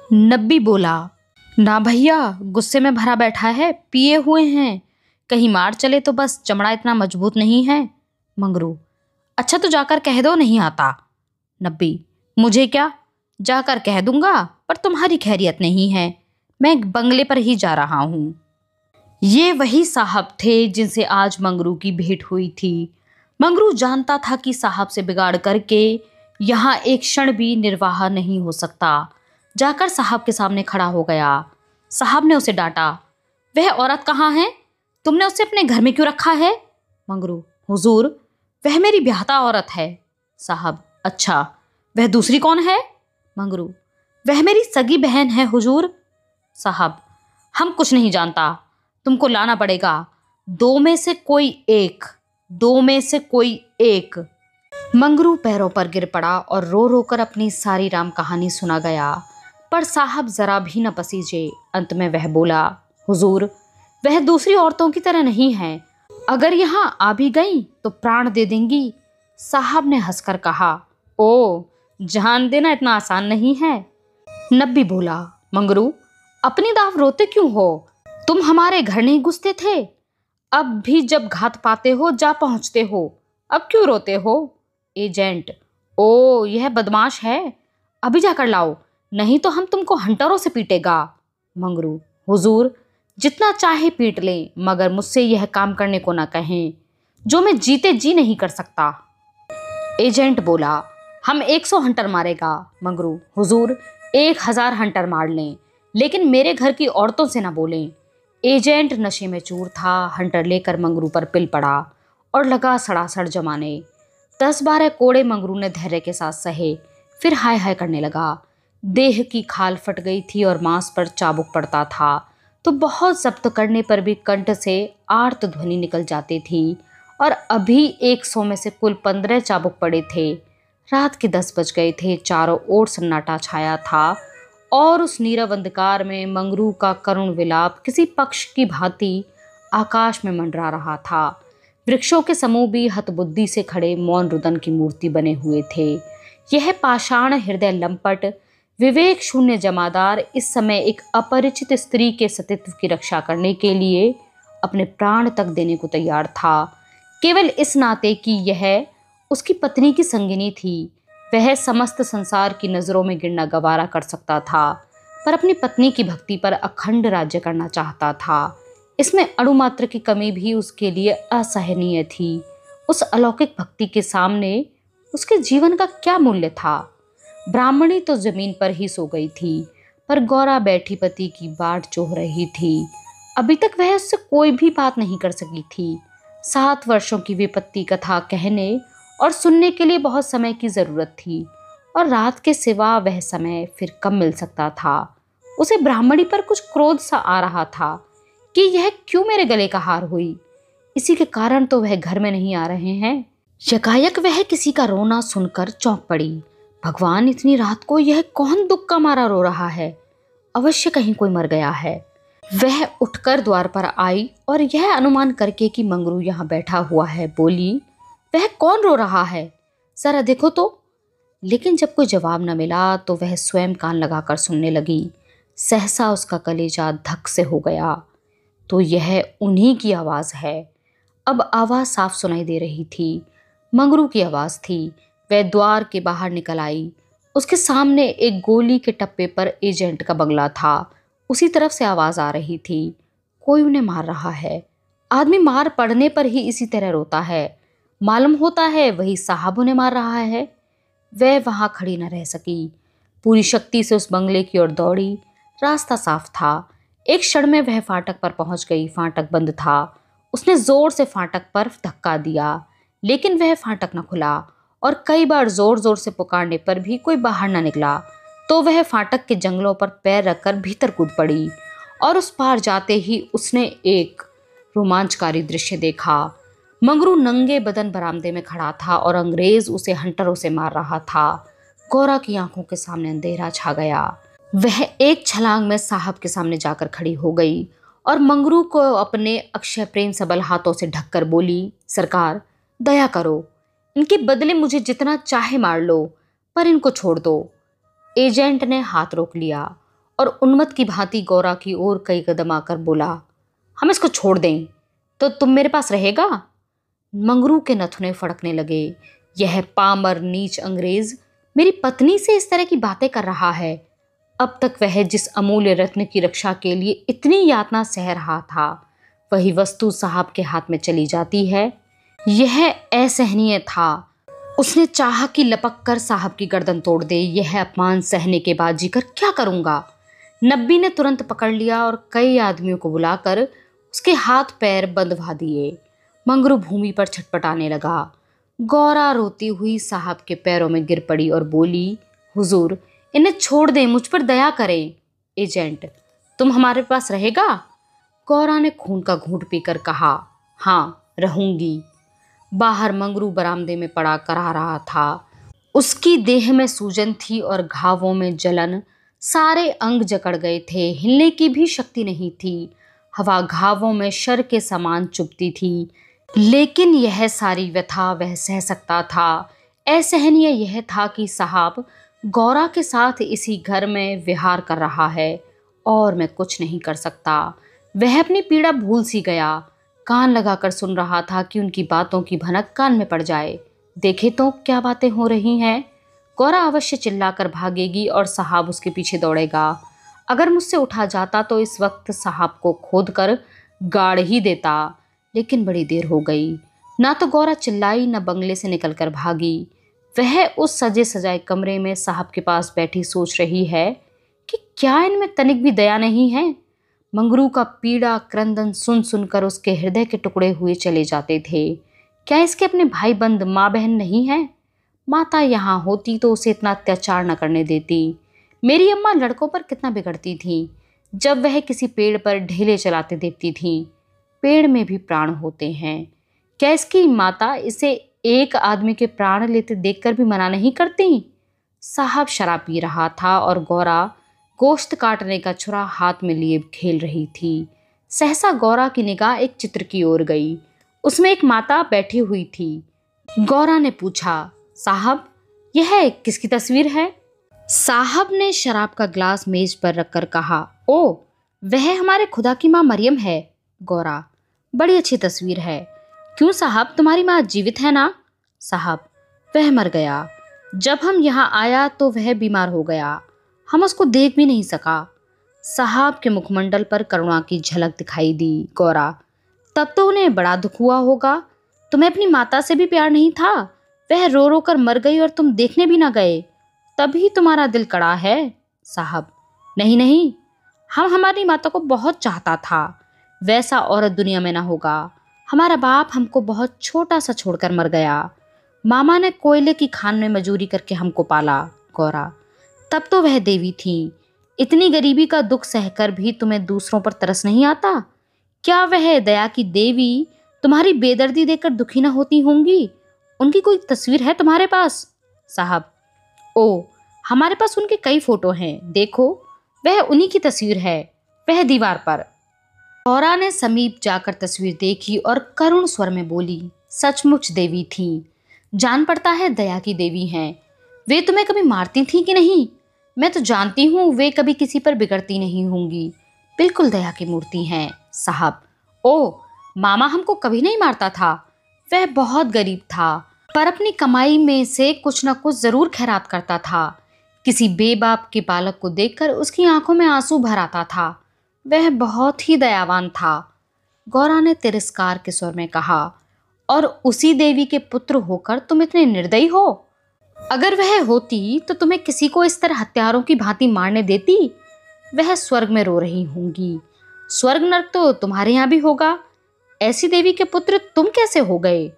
नब्बी बोला, ना भैया, गुस्से में भरा बैठा है, पिए हुए हैं, कहीं मार चले तो बस, चमड़ा इतना मजबूत नहीं है। मंगरू, अच्छा तो जाकर कह दो नहीं आता। नब्बी, मुझे क्या, जाकर कह दूंगा, पर तुम्हारी खैरियत नहीं है, मैं बंगले पर ही जा रहा हूं। ये वही साहब थे जिनसे आज मंगरू की भेंट हुई थी। मंगरू जानता था कि साहब से बिगाड़ करके यहाँ एक क्षण भी निर्वाह नहीं हो सकता। जाकर साहब के सामने खड़ा हो गया। साहब ने उसे डांटा, वह औरत कहाँ है? तुमने उसे अपने घर में क्यों रखा है? मंगरू, हुजूर, वह मेरी ब्याहता औरत है। साहब, अच्छा, वह दूसरी कौन है? मंगरू, वह मेरी सगी बहन है हुजूर। साहब, हम कुछ नहीं जानता, तुमको लाना पड़ेगा, दो में से कोई एक, दो में से कोई एक। मंगरू पैरों पर गिर पड़ा और रो रो कर अपनी सारी राम कहानी सुना गया। पर साहब जरा भी न पसीजे। अंत में वह बोला, हुजूर, वह दूसरी औरतों की तरह नहीं है, अगर यहाँ आ भी गई तो प्राण दे देंगी। साहब ने हंसकर कहा, ओ, जान देना इतना आसान नहीं है। नब्बी बोला, मंगरू, अपनी दाव रोते क्यों हो? तुम हमारे घर नहीं घुसते थे, अब भी जब घात पाते हो जा पहुंचते हो, अब क्यों रोते हो? एजेंट, ओ, यह बदमाश है, अभी जाकर लाओ, नहीं तो हम तुमको हंटरों से पीटेगा। मंगरू, हुजूर, जितना चाहे पीट लें, मगर मुझसे यह काम करने को ना कहें जो मैं जीते जी नहीं कर सकता। एजेंट बोला, हम 100 हंटर मारेगा। मंगरू, हुजूर, 1000 हंटर मार लें, लेकिन मेरे घर की औरतों से ना बोलें। एजेंट नशे में चूर था। हंटर लेकर मंगरू पर पिल पड़ा और लगा सड़ासड़ जमाने। 10-12 कोड़े मंगरू ने धैर्य के साथ सहे, फिर हाय हाय करने लगा। देह की खाल फट गई थी और मांस पर चाबुक पड़ता था, तो बहुत जब्त करने पर भी कंठ से आर्त ध्वनि निकल जाती थी। और अभी 100 में से कुल 15 चाबुक पड़े थे। रात के 10 बज गए थे। चारों ओर सन्नाटा छाया था और उस नीरव अंधकार में मंगरू का करुण विलाप किसी पक्ष की भांति आकाश में मंडरा रहा था। वृक्षों के समूह भी हतबुद्धि से खड़े मौन रुदन की मूर्ति बने हुए थे। यह पाषाण हृदय लंपट विवेक शून्य जमादार इस समय एक अपरिचित स्त्री के सतीत्व की रक्षा करने के लिए अपने प्राण तक देने को तैयार था, केवल इस नाते कि यह उसकी पत्नी की संगिनी थी। वह समस्त संसार की नज़रों में गिरना गवारा कर सकता था, पर अपनी पत्नी की भक्ति पर अखंड राज्य करना चाहता था। इसमें अणुमात्र की कमी भी उसके लिए असहनीय थी। उस अलौकिक भक्ति के सामने उसके जीवन का क्या मूल्य था? ब्राह्मणी तो जमीन पर ही सो गई थी, पर गौरा बैठी पति की बाट जोह रही थी। अभी तक वह उससे कोई भी बात नहीं कर सकी थी। 7 वर्षों की विपत्ति कथा कहने और सुनने के लिए बहुत समय की ज़रूरत थी, और रात के सिवा वह समय फिर कब मिल सकता था। उसे ब्राह्मणी पर कुछ क्रोध सा आ रहा था कि यह क्यों मेरे गले का हार हुई, इसी के कारण तो वह घर में नहीं आ रहे हैं। यकायक वह किसी का रोना सुनकर चौंक पड़ी। भगवान, इतनी रात को यह कौन दुख का मारा रो रहा है? अवश्य कहीं कोई मर गया है। वह उठकर द्वार पर आई और यह अनुमान करके कि मंगरू यहाँ बैठा हुआ है, बोली, वह कौन रो रहा है, जरा देखो तो। लेकिन जब कोई जवाब न मिला तो वह स्वयं कान लगाकर सुनने लगी। सहसा उसका कलेजा धक से हो गया। तो यह उन्हीं की आवाज़ है। अब आवाज़ साफ सुनाई दे रही थी, मंगरू की आवाज़ थी। वह द्वार के बाहर निकल आई। उसके सामने एक गोली के टप्पे पर एजेंट का बंगला था। उसी तरफ से आवाज़ आ रही थी, कोई उन्हें मार रहा है। आदमी मार पड़ने पर ही इसी तरह रोता है। मालूम होता है वही साहब उन्हें मार रहा है। वह वहाँ खड़ी न रह सकी, पूरी शक्ति से उस बंगले की ओर दौड़ी। रास्ता साफ था। एक क्षण में वह फाटक पर पहुंच गई। फाटक बंद था। उसने जोर से फाटक पर धक्का दिया, लेकिन वह फाटक न खुला, और कई बार जोर जोर से पुकारने पर भी कोई बाहर न निकला। तो वह फाटक के जंगलों पर पैर रखकर भीतर कूद पड़ी, और उस पार जाते ही उसने एक रोमांचकारी दृश्य देखा। मंगरू नंगे बदन बरामदे में खड़ा था और अंग्रेज उसे हंटरों से मार रहा था। गौरा की आंखों के सामने अंधेरा छा गया। वह एक छलांग में साहब के सामने जाकर खड़ी हो गई और मंगरू को अपने अक्षय प्रेम सबल हाथों से ढककर बोली, सरकार, दया करो, इनके बदले मुझे जितना चाहे मार लो, पर इनको छोड़ दो। एजेंट ने हाथ रोक लिया और उन्मत्त की भांति गौरा की ओर कई कदम आकर बोला, हम इसको छोड़ दें तो तुम मेरे पास रहेगा? मंगरू के नथुने फड़कने लगे। यह पामर नीच अंग्रेज मेरी पत्नी से इस तरह की बातें कर रहा है। अब तक वह जिस अमूल्य रत्न की रक्षा के लिए इतनी यातना सह रहा था, वही वस्तु साहब के हाथ में चली जाती है। यह असहनीय था। उसने चाहा कि लपक कर साहब की गर्दन तोड़ दे। यह अपमान सहने के बाद जीकर क्या करूंगा? नब्बी ने तुरंत पकड़ लिया और कई आदमियों को बुलाकर उसके हाथ पैर बंधवा दिए। मंगरू भूमि पर छटपटाने लगा। गौरा रोती हुई साहब के पैरों में गिर पड़ी और बोली, हुजूर, इन्हें छोड़ दें, मुझ पर दया करें। एजेंट, तुम हमारे पास रहेगा? गौरा ने खून का घूंट पीकर कहा, हाँ, रहूंगी। बाहर मंगरू बरामदे में पड़ा करा रहा था। उसकी देह में सूजन थी और घावों में जलन। सारे अंग जकड़ गए थे, हिलने की भी शक्ति नहीं थी। हवा घावों में शर के समान चुभती थी, लेकिन यह सारी व्यथा वह सह सकता था। असहनीय यह था कि साहब गौरा के साथ इसी घर में विहार कर रहा है और मैं कुछ नहीं कर सकता। वह अपनी पीड़ा भूल सी गया। कान लगाकर सुन रहा था कि उनकी बातों की भनक कान में पड़ जाए। देखे तो क्या बातें हो रही हैं। गौरा अवश्य चिल्लाकर भागेगी और साहब उसके पीछे दौड़ेगा। अगर मुझसे उठा जाता तो इस वक्त साहब को खोद कर गाड़ ही देता, लेकिन बड़ी देर हो गई। ना तो गौरा चिल्लाई, न बंगले से निकलकर भागी। वह उस सजे सजाए कमरे में साहब के पास बैठी सोच रही है कि क्या इनमें तनिक भी दया नहीं है। मंगरू का पीड़ा क्रंदन सुन सुनकर उसके हृदय के टुकड़े हुए चले जाते थे। क्या इसके अपने भाई बंद माँ बहन नहीं है? माता यहाँ होती तो उसे इतना अत्याचार न करने देती। मेरी अम्मा लड़कों पर कितना बिगड़ती थी। जब वह किसी पेड़ पर ढेले चलाते देखती थी। पेड़ में भी प्राण होते हैं। क्या इसकी माता इसे एक आदमी के प्राण लेते देखकर भी मना नहीं करती? साहब शराब पी रहा था और गौरा गोश्त काटने का छुरा हाथ में लिए खेल रही थी। सहसा गौरा की निगाह एक चित्र की ओर गई। उसमें एक माता बैठी हुई थी। गौरा ने पूछा, साहब, यह किसकी तस्वीर है? साहब ने शराब का ग्लास मेज पर रखकर कहा, ओ, वह हमारे खुदा की माँ मरियम है। गौरा, बड़ी अच्छी तस्वीर है। क्यों साहब, तुम्हारी माँ जीवित है ना? साहब, वह मर गया। जब हम यहाँ आया तो वह बीमार हो गया, हम उसको देख भी नहीं सका। साहब के मुखमंडल पर करुणा की झलक दिखाई दी। गौरा, तब तो उन्हें बड़ा दुख हुआ होगा। तुम्हें अपनी माता से भी प्यार नहीं था? वह रो रो कर मर गई और तुम देखने भी ना गए, तभी तुम्हारा दिल कड़ा है। साहब, नहीं नहीं, हम हमारी माता को बहुत चाहता था। वैसा औरत दुनिया में ना होगा। हमारा बाप हमको बहुत छोटा सा छोड़कर मर गया। मामा ने कोयले की खान में मजूरी करके हमको पाला गौरा। तब तो वह देवी थी। इतनी गरीबी का दुख सहकर भी तुम्हें दूसरों पर तरस नहीं आता? क्या वह दया की देवी तुम्हारी बेदर्दी देखकर दुखी न होती होंगी? उनकी कोई तस्वीर है तुम्हारे पास? साहब, ओ, हमारे पास उनके कई फोटो हैं, देखो वह उन्हीं की तस्वीर है, वह दीवार पर। गौरा ने समीप जाकर तस्वीर देखी और करुण स्वर में बोली, सचमुच देवी थी। जान पड़ता है दया की देवी हैं। वे तुम्हें कभी मारती थी कि नहीं? मैं तो जानती हूँ वे कभी किसी पर बिगड़ती नहीं होंगी। बिल्कुल दया की मूर्ति हैं साहब। ओ, मामा हमको कभी नहीं मारता था। वह बहुत गरीब था, पर अपनी कमाई में से कुछ न कुछ जरूर खैरात करता था। किसी बेबाप के बालक को देखकर उसकी आंखों में आंसू भर आता था। वह बहुत ही दयावान था। गौरा ने तिरस्कार के स्वर में कहा, और उसी देवी के पुत्र होकर तुम इतने निर्दयी हो? अगर वह होती तो तुम्हें किसी को इस तरह हत्यारों की भांति मारने देती? वह स्वर्ग में रो रही होंगी। स्वर्ग नरक तो तुम्हारे यहाँ भी होगा। ऐसी देवी के पुत्र तुम कैसे हो गए?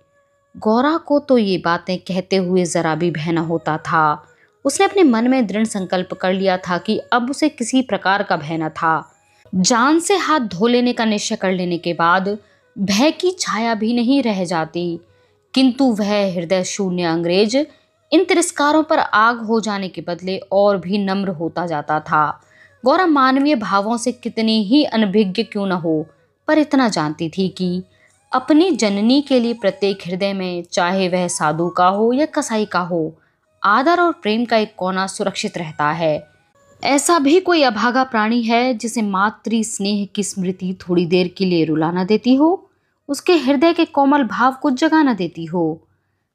गौरा को तो ये बातें कहते हुए जरा भी भय न होता था। उसने अपने मन में दृढ़ संकल्प कर लिया था कि अब उसे किसी प्रकार का भय न था। जान से हाथ धो लेने का निश्चय कर लेने के बाद भय की छाया भी नहीं रह जाती। किंतु वह हृदय शून्य अंग्रेज इन तिरस्कारों पर आग हो जाने के बदले और भी नम्र होता जाता था। गौरा मानवीय भावों से कितनी ही अनभिज्ञ क्यों न हो, पर इतना जानती थी कि अपनी जननी के लिए प्रत्येक हृदय में, चाहे वह साधु का हो या कसाई का हो, आदर और प्रेम का एक कोना सुरक्षित रहता है। ऐसा भी कोई अभागा प्राणी है जिसे मातृ स्नेह की स्मृति थोड़ी देर के लिए रुला न देती हो, उसके हृदय के कोमल भाव को जगा न देती हो?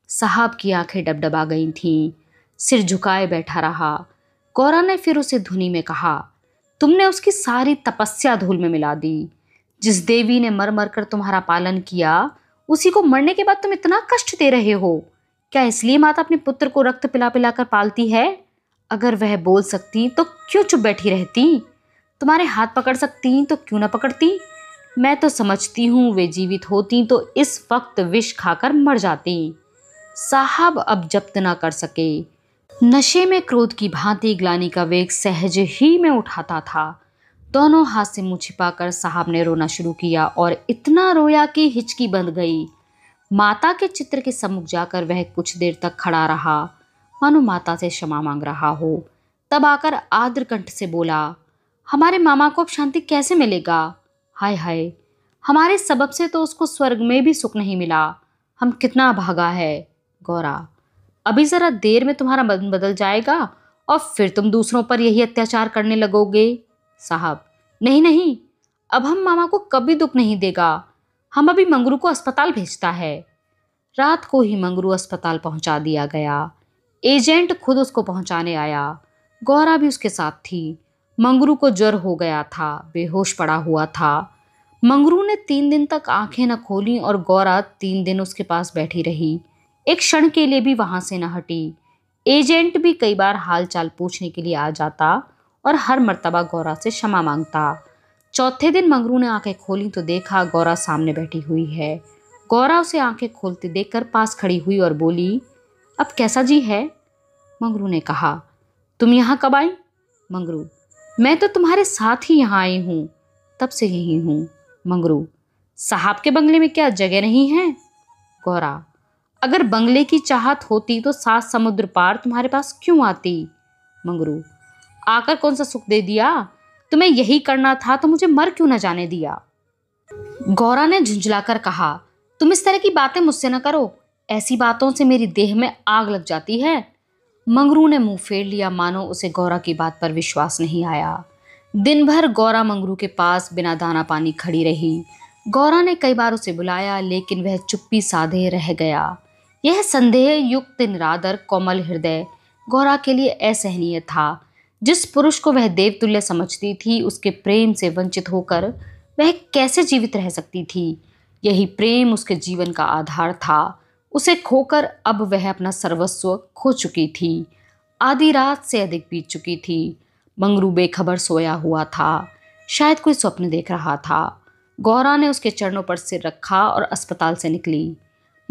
साहब की आंखें डबडबा गई थीं। सिर झुकाए बैठा रहा। गौरा ने फिर उसे धुनी में कहा, तुमने उसकी सारी तपस्या धूल में मिला दी। जिस देवी ने मर मर कर तुम्हारा पालन किया, उसी को मरने के बाद तुम इतना कष्ट दे रहे हो। क्या इसलिए माता अपने पुत्र को रक्त पिला पिला कर पालती है? अगर वह बोल सकती तो क्यों चुप बैठी रहती? तुम्हारे हाथ पकड़ सकती तो क्यों न पकड़ती? मैं तो समझती हूँ वे जीवित होती तो इस वक्त विष खाकर मर जाती। साहब अब जब्त ना कर सके। नशे में क्रोध की भांति ग्लानि का वेग सहज ही में उठाता था। दोनों हाथ से मुंह छिपाकर साहब ने रोना शुरू किया और इतना रोया कि हिचकी बंध गई। माता के चित्र के सम्मुख जाकर वह कुछ देर तक खड़ा रहा, मानो माता से क्षमा मांग रहा हो। तब आकर आर्द्र कंठ से बोला, हमारे मामा को अब शांति कैसे मिलेगा? हाय हाय, हमारे सबब से तो उसको स्वर्ग में भी सुख नहीं मिला। हम कितना अभागा है। गौरा, अभी जरा देर में तुम्हारा मन बदल जाएगा और फिर तुम दूसरों पर यही अत्याचार करने लगोगे। साहब, नहीं नहीं, अब हम मामा को कभी दुख नहीं देगा। हम अभी मंगरू को अस्पताल भेजता है। रात को ही मंगरू अस्पताल पहुंचा दिया गया। एजेंट खुद उसको पहुंचाने आया। गौरा भी उसके साथ थी। मंगरू को ज्वर हो गया था, बेहोश पड़ा हुआ था। मंगरू ने 3 दिन तक आंखें न खोली और गौरा 3 दिन उसके पास बैठी रही। एक क्षण के लिए भी वहां से न हटी। एजेंट भी कई बार हाल चाल पूछने के लिए आ जाता और हर मर्तबा गौरा से क्षमा मांगता। चौथे दिन मंगरू ने आंखें खोली तो देखा गौरा सामने बैठी हुई है। गौरा उसे आंखें खोलते देखकर पास खड़ी हुई और बोली, अब कैसा जी है? मंगरू ने कहा, तुम यहाँ कब आई? मंगरू, मैं तो तुम्हारे साथ ही यहाँ आई हूँ, तब से यही हूँ। मंगरू, साहब के बंगले में क्या जगह नहीं है? गौरा, अगर बंगले की चाहत होती तो 7 समुद्र पार तुम्हारे पास क्यों आती? मंगरू, आकर कौन सा सुख दे दिया? तुम्हें यही करना था तो मुझे मर क्यों न जाने दिया? गौरा ने झुंझलाकर कहा, तुम इस तरह की बातें मुझसे न करो। ऐसी बातों से मेरी देह में आग लग जाती है। मंगरू ने मुंह फेर लिया, मानो उसे गौरा की बात पर विश्वास नहीं आया। दिन भर गौरा मंगरू के पास बिना दाना पानी खड़ी रही। गौरा ने कई बार उसे बुलाया, लेकिन वह चुप्पी साधे रह गया। यह संदेह युक्त निरादर कोमल हृदय गौरा के लिए असहनीय था। जिस पुरुष को वह देवतुल्य समझती थी, उसके प्रेम से वंचित होकर वह कैसे जीवित रह सकती थी? यही प्रेम उसके जीवन का आधार था। उसे खोकर अब वह अपना सर्वस्व खो चुकी थी। आधी रात से अधिक बीत चुकी थी। मंगरू बेखबर सोया हुआ था, शायद कोई स्वप्न देख रहा था। गौरा ने उसके चरणों पर सिर रखा और अस्पताल से निकली।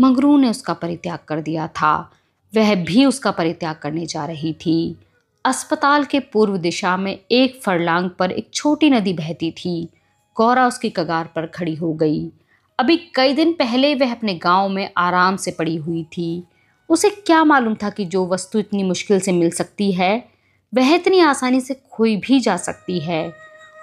मंगरू ने उसका परित्याग कर दिया था। वह भी उसका परित्याग करने जा रही थी। अस्पताल के पूर्व दिशा में एक फरलांग पर एक छोटी नदी बहती थी। गौरा उसकी कगार पर खड़ी हो गई। अभी कई दिन पहले वह अपने गांव में आराम से पड़ी हुई थी। उसे क्या मालूम था कि जो वस्तु इतनी मुश्किल से मिल सकती है वह इतनी आसानी से खोई भी जा सकती है।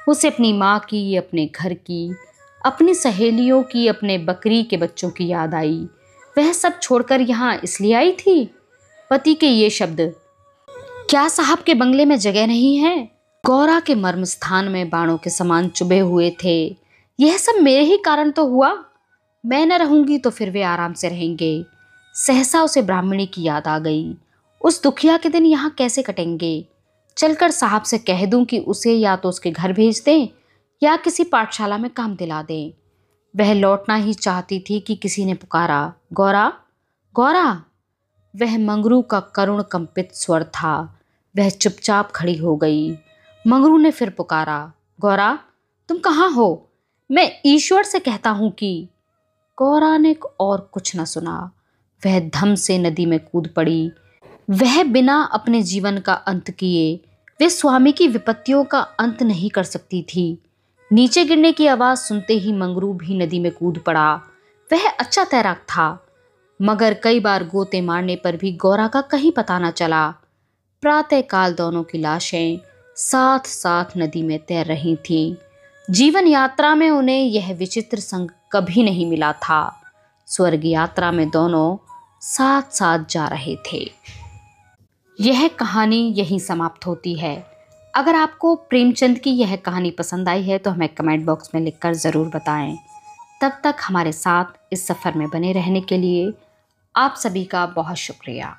उसे अपनी माँ की, अपने घर की, अपनी सहेलियों की, अपने बकरी के बच्चों की याद आई। वह सब छोड़कर यहाँ इसलिए आई थी। पति के ये शब्द, क्या साहब के बंगले में जगह नहीं है, गौरा के मर्म स्थान में बाणों के समान चुभे हुए थे। यह सब मेरे ही कारण तो हुआ। मैं न रहूंगी तो फिर वे आराम से रहेंगे। सहसा उसे ब्राह्मणी की याद आ गई। उस दुखिया के दिन यहाँ कैसे कटेंगे। चलकर साहब से कह दूं कि उसे या तो उसके घर भेज दें या किसी पाठशाला में काम दिला दें। वह लौटना ही चाहती थी कि किसी ने पुकारा, गौरा, गौरा। वह मंगरू का करुण कंपित स्वर था। वह चुपचाप खड़ी हो गई। मंगरू ने फिर पुकारा, गौरा, तुम कहाँ हो? मैं ईश्वर से कहता हूं कि। गौरा ने और कुछ न सुना। वह धम से नदी में कूद पड़ी। वह बिना अपने जीवन का अंत किए वे स्वामी की विपत्तियों का अंत नहीं कर सकती थी। नीचे गिरने की आवाज सुनते ही मंगरू भी नदी में कूद पड़ा। वह अच्छा तैराक था, मगर कई बार गोते मारने पर भी गौरा का कहीं पता न चला। प्रातःकाल दोनों की लाशें साथ साथ नदी में तैर रही थीं। जीवन यात्रा में उन्हें यह विचित्र संग कभी नहीं मिला था। स्वर्ग यात्रा में दोनों साथ साथ जा रहे थे। यह कहानी यहीं समाप्त होती है। अगर आपको प्रेमचंद की यह कहानी पसंद आई है तो हमें कमेंट बॉक्स में लिखकर ज़रूर बताएं। तब तक हमारे साथ इस सफ़र में बने रहने के लिए आप सभी का बहुत शुक्रिया।